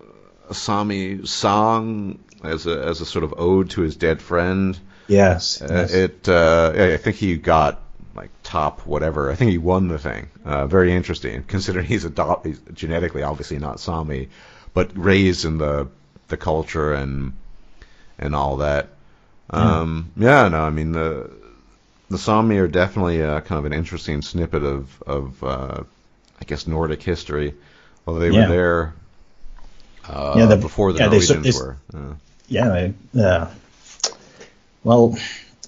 S1: Sami song as a sort of ode to his dead friend.
S2: Yes.
S1: I think he got top whatever. I think he won the thing. Very interesting, considering he's genetically obviously not Sami, but raised in the culture and all that. I mean the Sami are definitely kind of an interesting snippet of I guess Nordic history. Well, they were there before the Norwegians were.
S2: Well,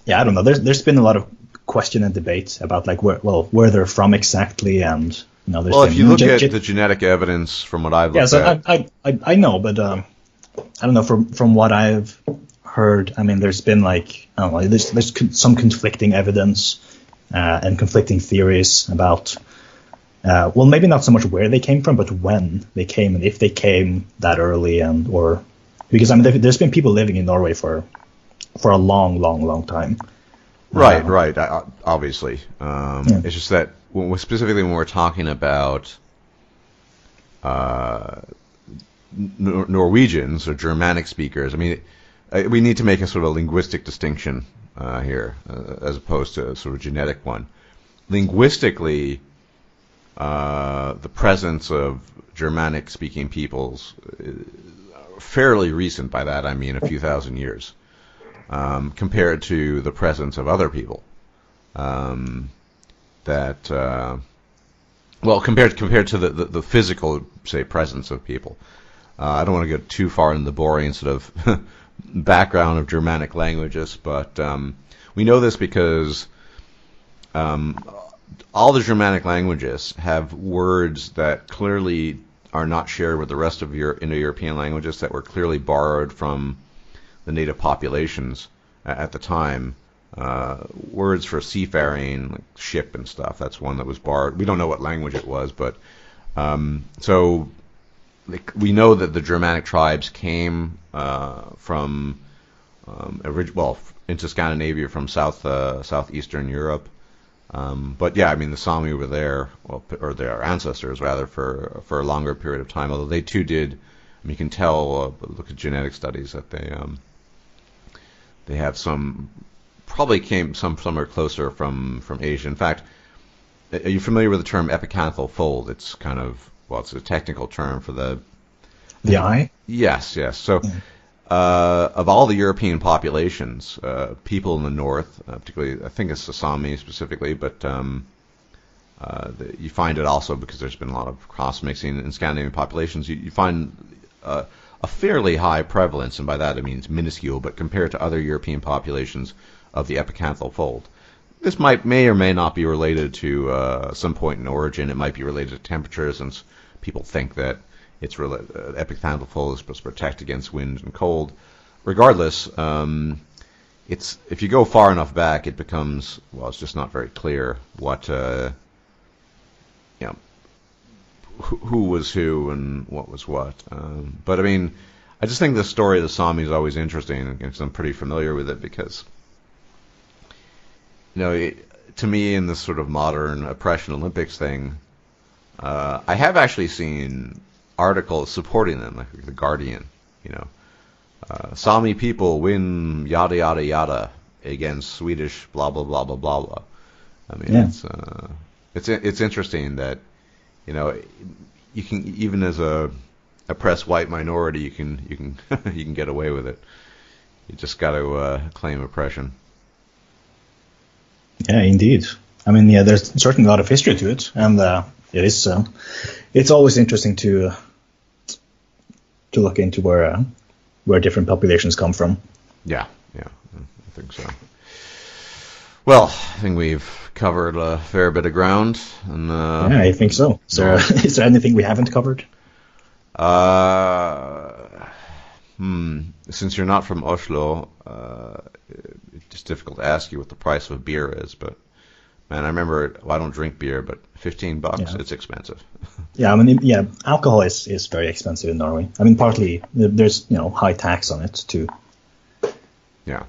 S2: I don't know. There's been a lot of question and debate about where they're from exactly, and
S1: if you look at the genetic evidence from what I've looked at,
S2: I know, but I don't know from what I've heard. I mean, there's been there's some conflicting evidence and conflicting theories about maybe not so much where they came from, but when they came and if they came that early, because I mean there's been people living in Norway for a long time.
S1: Right. Obviously, it's just that specifically when we're talking about Norwegians or Germanic speakers, I mean, we need to make a sort of linguistic distinction here, as opposed to a sort of genetic one. Linguistically, the presence of Germanic-speaking peoples fairly recent. By that I mean a few thousand years. Compared to the presence of other people. that well, compared to the physical, say, presence of people. I don't want to go too far into the boring sort of background of Germanic languages, but we know this because all the Germanic languages have words that clearly are not shared with the rest of Indo-European languages, that were clearly borrowed from the native populations at the time. Words for seafaring, like ship and stuff, that's one that was borrowed. We don't know what language it was, but so we know that the Germanic tribes came from into Scandinavia from southeastern Europe. But yeah, I mean, the Sami were there, or their ancestors rather, for a longer period of time. Although they too did, I mean, you can tell. Look at genetic studies that they have some, probably came somewhere closer from Asia. In fact, are you familiar with the term epicanthal fold? It's kind of, well, it's a technical term for the
S2: eye.
S1: Yes. So. Of all the European populations, people in the north, particularly, I think it's the Sami specifically, but you find it also because there's been a lot of cross-mixing in Scandinavian populations. You find a fairly high prevalence, and by that I mean it's minuscule, but compared to other European populations, of the epicanthal fold. This may or may not be related to some point in origin. It might be related to temperature, since people think that it's epicanthal fold is supposed to protect against wind and cold. Regardless, it's, if you go far enough back, it becomes, well, it's just not very clear what who was who and what was what. But I mean, I just think the story of the Sami is always interesting because I'm pretty familiar with it, because to me, in this sort of modern oppression Olympics thing, I have actually seen articles supporting them, like The Guardian, Sami people win yada yada yada against Swedish blah blah blah blah blah blah. I mean, yeah. It's interesting that you can, even as a oppressed white minority, you can you can get away with it. You just got to claim oppression.
S2: Yeah, indeed. I mean, yeah, there's certainly a lot of history to it, and it is. It's always interesting to look into where different populations come from.
S1: Yeah, I think so. Well, I think we've covered a fair bit of ground. And,
S2: yeah, I think so. So, is there anything we haven't covered?
S1: Since you're not from Oslo, it's just difficult to ask you what the price of beer is. But man, I remember, I don't drink beer, but $15, it's expensive.
S2: Yeah, I mean, yeah, alcohol is very expensive in Norway. I mean, partly there's high tax on it too.
S1: Yeah.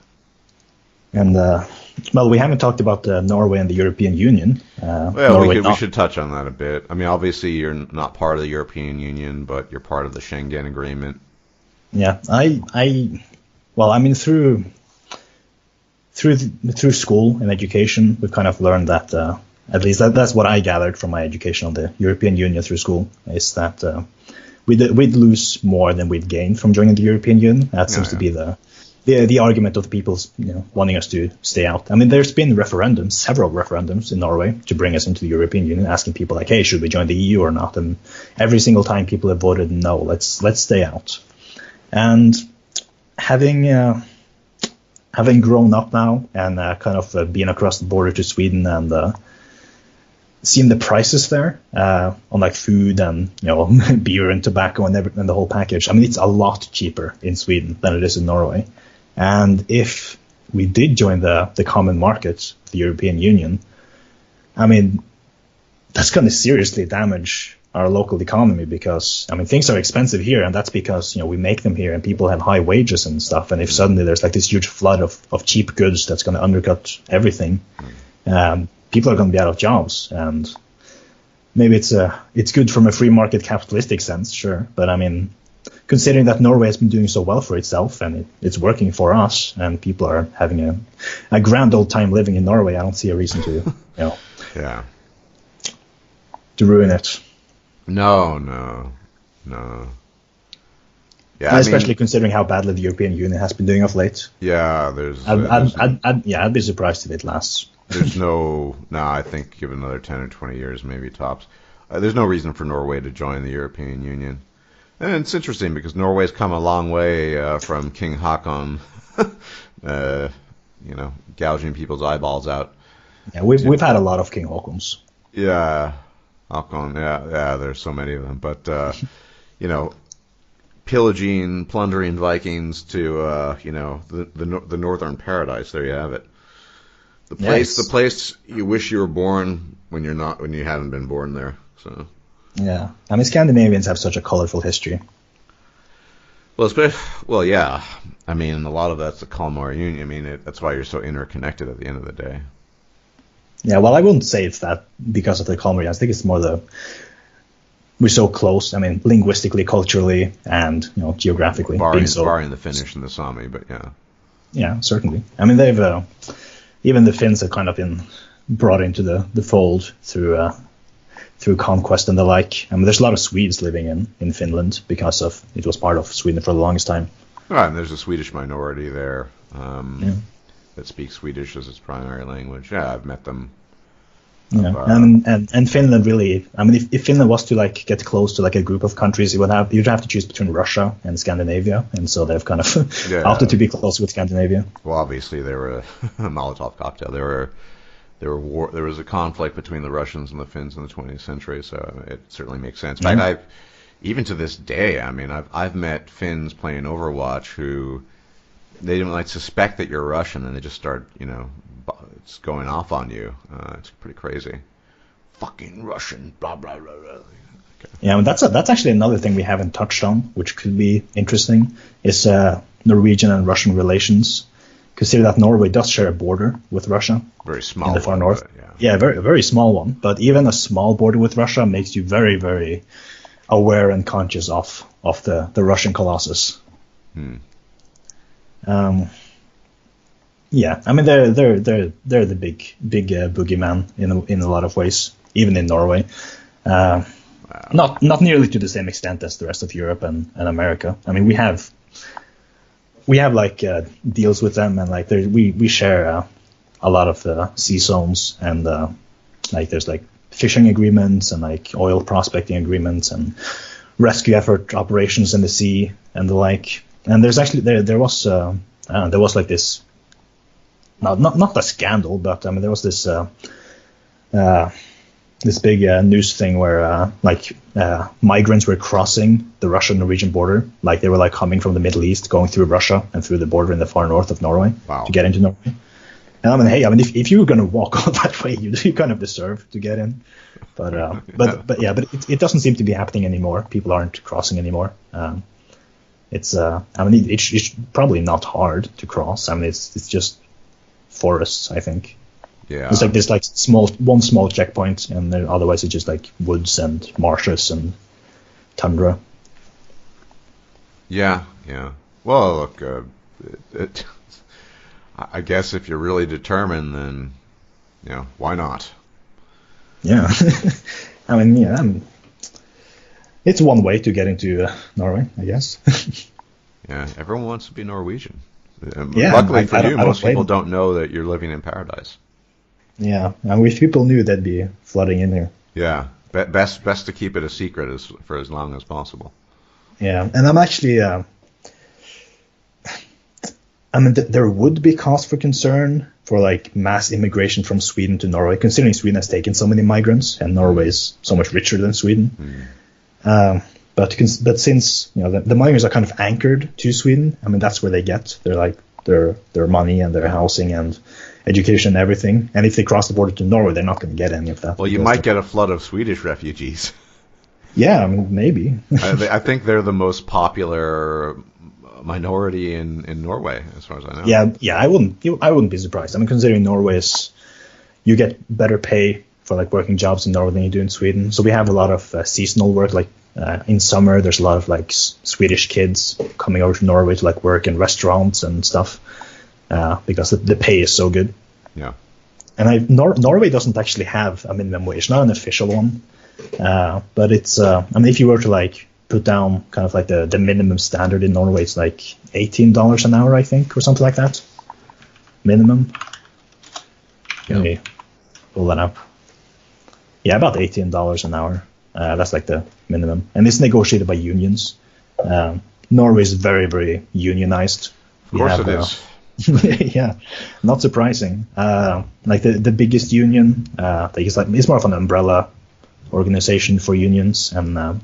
S2: And well, we haven't talked about Norway and the European Union.
S1: Well, we should touch on that a bit. I mean, obviously you're not part of the European Union, but you're part of the Schengen Agreement.
S2: Yeah, well, I mean, through school and education, we've kind of learned that, at least that's what I gathered from my education on the European Union through school, is that we'd lose more than we'd gain from joining the European Union. That seems to be the argument of the people wanting us to stay out. I mean, there's been several referendums in Norway to bring us into the European Union, asking people like, hey, should we join the EU or not? And every single time people have voted no, let's stay out. And having grown up now and kind of being across the border to Sweden and seeing the prices there on like food and beer and tobacco and the whole package, I mean, it's a lot cheaper in Sweden than it is in Norway. And if we did join the common market, the European Union, I mean, that's going to seriously damage our local economy, because I mean, things are expensive here, and that's because we make them here and people have high wages and stuff. And if suddenly there's like this huge flood of cheap goods that's going to undercut everything, people are going to be out of jobs. And maybe it's good from a free market capitalistic sense, sure, but I mean, considering that Norway has been doing so well for itself and it's working for us, and people are having a grand old time living in Norway, I don't see a reason to to ruin it.
S1: No. Yeah,
S2: especially considering how badly the European Union has been doing of late.
S1: Yeah,
S2: I'd be surprised if it lasts
S1: There's no, I think give it another 10 or 20 years, maybe tops. There's no reason for Norway to join the European Union. And it's interesting because Norway's come a long way from King Haakon, gouging people's eyeballs out.
S2: Yeah, we've had a lot of King Haakons.
S1: Yeah, Haakon, yeah, there's so many of them. But, plundering Vikings to, the northern paradise. There you have it. The place you wish you were born when you hadn't been born there. So.
S2: Yeah, I mean, Scandinavians have such a colorful history.
S1: Well, yeah. I mean, a lot of that's the Kalmar Union. I mean, that's why you're so interconnected at the end of the day.
S2: Yeah, well, I wouldn't say it's that because of the Kalmar Union. I think it's more we're so close. I mean, linguistically, culturally, and geographically.
S1: Barring the Finnish and the Sami, but yeah.
S2: Yeah, certainly. I mean, they've even the Finns have kind of been brought into the fold through conquest and the like. I mean, there's a lot of Swedes living in Finland because of it was part of Sweden for the longest time.
S1: Right, and there's a Swedish minority there that speaks Swedish as its primary language. Yeah, I've met them.
S2: Yeah, and Finland really. I mean, if Finland was to get close to a group of countries, you'd have to choose between Russia and Scandinavia, and so they've kind of opted to be close with Scandinavia.
S1: Well, obviously they were a Molotov cocktail. There was a conflict between the Russians and the Finns in the 20th century, so it certainly makes sense. In fact, even to this day, I mean, I've met Finns playing Overwatch who they didn't suspect that you're Russian, and they just start it's going off on you. It's pretty crazy. Fucking Russian, blah blah blah blah. Okay.
S2: Yeah, that's actually another thing we haven't touched on, which could be interesting, is Norwegian and Russian relations. Consider that Norway does share a border with Russia.
S1: Very small.
S2: In the far north.
S1: Yeah,
S2: very very small one. But even a small border with Russia makes you very very aware and conscious of the Russian colossus. Yeah, I mean they're the big boogeyman in a lot of ways, even in Norway. Wow. Not nearly to the same extent as the rest of Europe and America. I mean we have deals with them, and we share a lot of the sea zones, and there's fishing agreements and oil prospecting agreements and rescue effort operations in the sea and the like. And there's actually there was this. Not a scandal, but I mean there was this this big news thing where migrants were crossing the Russian-Norwegian border, they were coming from the Middle East, going through Russia and through the border in the far north of Norway to get into Norway. And I mean, hey, if you were going to walk all that way, you kind of deserve to get in. But it doesn't seem to be happening anymore. People aren't crossing anymore. It's probably not hard to cross. I mean, it's just forests, I think.
S1: Yeah.
S2: It's this one small checkpoint, and then otherwise it's just woods and marshes and tundra.
S1: Yeah. Well, look, I guess if you're really determined, then why not?
S2: Yeah. I mean, it's one way to get into Norway, I guess.
S1: Yeah, everyone wants to be Norwegian.
S2: Yeah,
S1: luckily for you, most people don't know that you're living in paradise.
S2: Yeah, I wish people knew they'd be flooding in here.
S1: Yeah, best to keep it a secret for as long as possible.
S2: Yeah, and I'm actually, there would be cause for concern for mass immigration from Sweden to Norway, considering Sweden has taken so many migrants and Norway is so much richer than Sweden. But since the migrants are kind of anchored to Sweden, I mean that's where they get their money and their housing and education and everything. And if they cross the border to Norway, they're not going to get any of that.
S1: Well, you might get a flood of Swedish refugees.
S2: Yeah, I mean, maybe.
S1: I think they're the most popular minority in Norway, as far as I know.
S2: Yeah, I wouldn't be surprised. I mean, considering you get better pay for working jobs in Norway than you do in Sweden. So we have a lot of seasonal work. In summer, there's a lot of Swedish kids coming over to Norway to work in restaurants and stuff because the pay is so good.
S1: Yeah.
S2: And Norway doesn't actually have a minimum wage, not an official one, but it's. I mean, if you were to put down kind of the minimum standard in Norway, it's $18 an hour, I think, or something like that. Minimum. Let me pull that up. Yeah, about $18 an hour. That's like the minimum. And it's negotiated by unions. Norway is very, very unionized.
S1: Of course it is.
S2: Yeah, not surprising. Like the biggest union, it's more of an umbrella organization for unions, and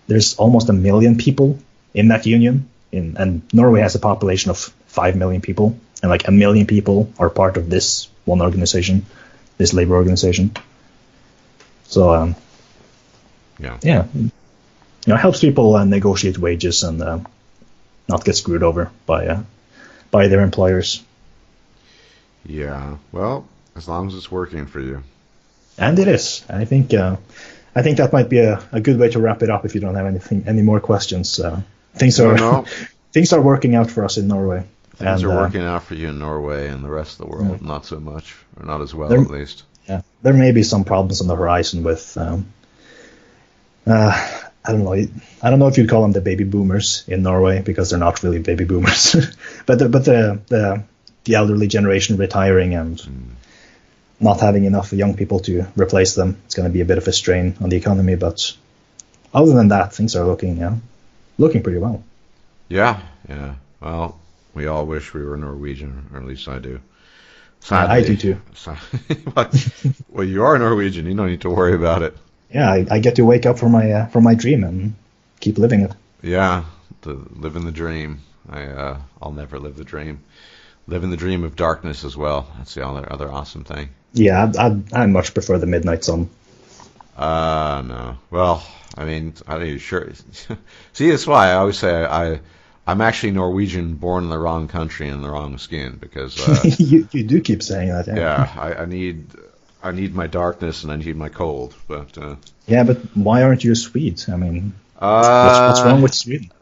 S2: there's almost 1 million people in that union. And Norway has a population of 5 million people, and like 1 million people are part of this one organization, this labor organization. So yeah, it helps people negotiate wages and not get screwed over by their employers.
S1: Yeah, well, as long as it's working for you.
S2: And it is. I think that might be a good way to wrap it up. If you don't have any more questions, things are working out for us in Norway.
S1: Things are working out for you in Norway, and the rest of the world not so much, or not as well at least.
S2: Yeah, there may be some problems on the horizon with. I don't know if you'd call them the baby boomers in Norway, because they're not really baby boomers, but the elderly generation retiring and not having enough young people to replace them. It's going to be a bit of a strain on the economy, but other than that, things are looking pretty well.
S1: Yeah. Well, we all wish we were Norwegian, or at least I do.
S2: Sadly, I do too.
S1: Well, you are Norwegian. You don't need to worry about it.
S2: Yeah, I get to wake up from my dream and keep living it.
S1: Yeah, living the dream. I'll never live the dream. Living the dream of darkness as well. That's the other awesome thing.
S2: Yeah, I much prefer the midnight sun.
S1: No. Well, I mean, are you sure? See, that's why I always say I'm actually Norwegian, born in the wrong country and in the wrong skin, because
S2: you do keep saying that.
S1: Yeah, I need my darkness and I need my cold, but
S2: yeah, but why aren't you a Swede? I mean, what's wrong with Sweden?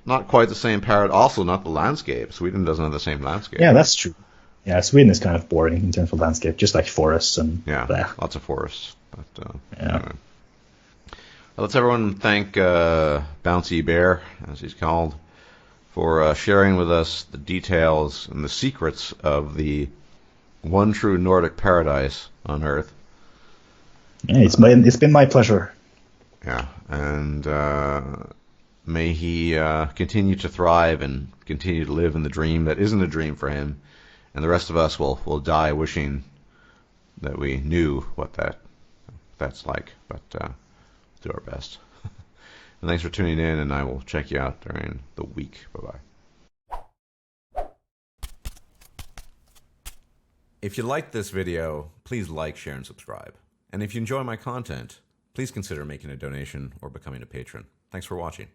S1: Not quite the same Also, not the landscape. Sweden doesn't have the same landscape.
S2: Yeah, that's true. Yeah, Sweden is kind of boring in terms of landscape, just like forests and
S1: lots of forests. But
S2: yeah.
S1: Anyway. Well, let's everyone thank Bouncy Bear, as he's called, for sharing with us the details and the secrets of the one true Nordic paradise on Earth.
S2: Yeah, it's been my pleasure.
S1: Yeah, and may he continue to thrive and continue to live in the dream that isn't a dream for him, and the rest of us will die wishing that we knew what that's like, but do our best. And thanks for tuning in, and I will check you out during the week. Bye-bye. If you liked this video, please like, share, and subscribe. And if you enjoy my content, please consider making a donation or becoming a patron. Thanks for watching.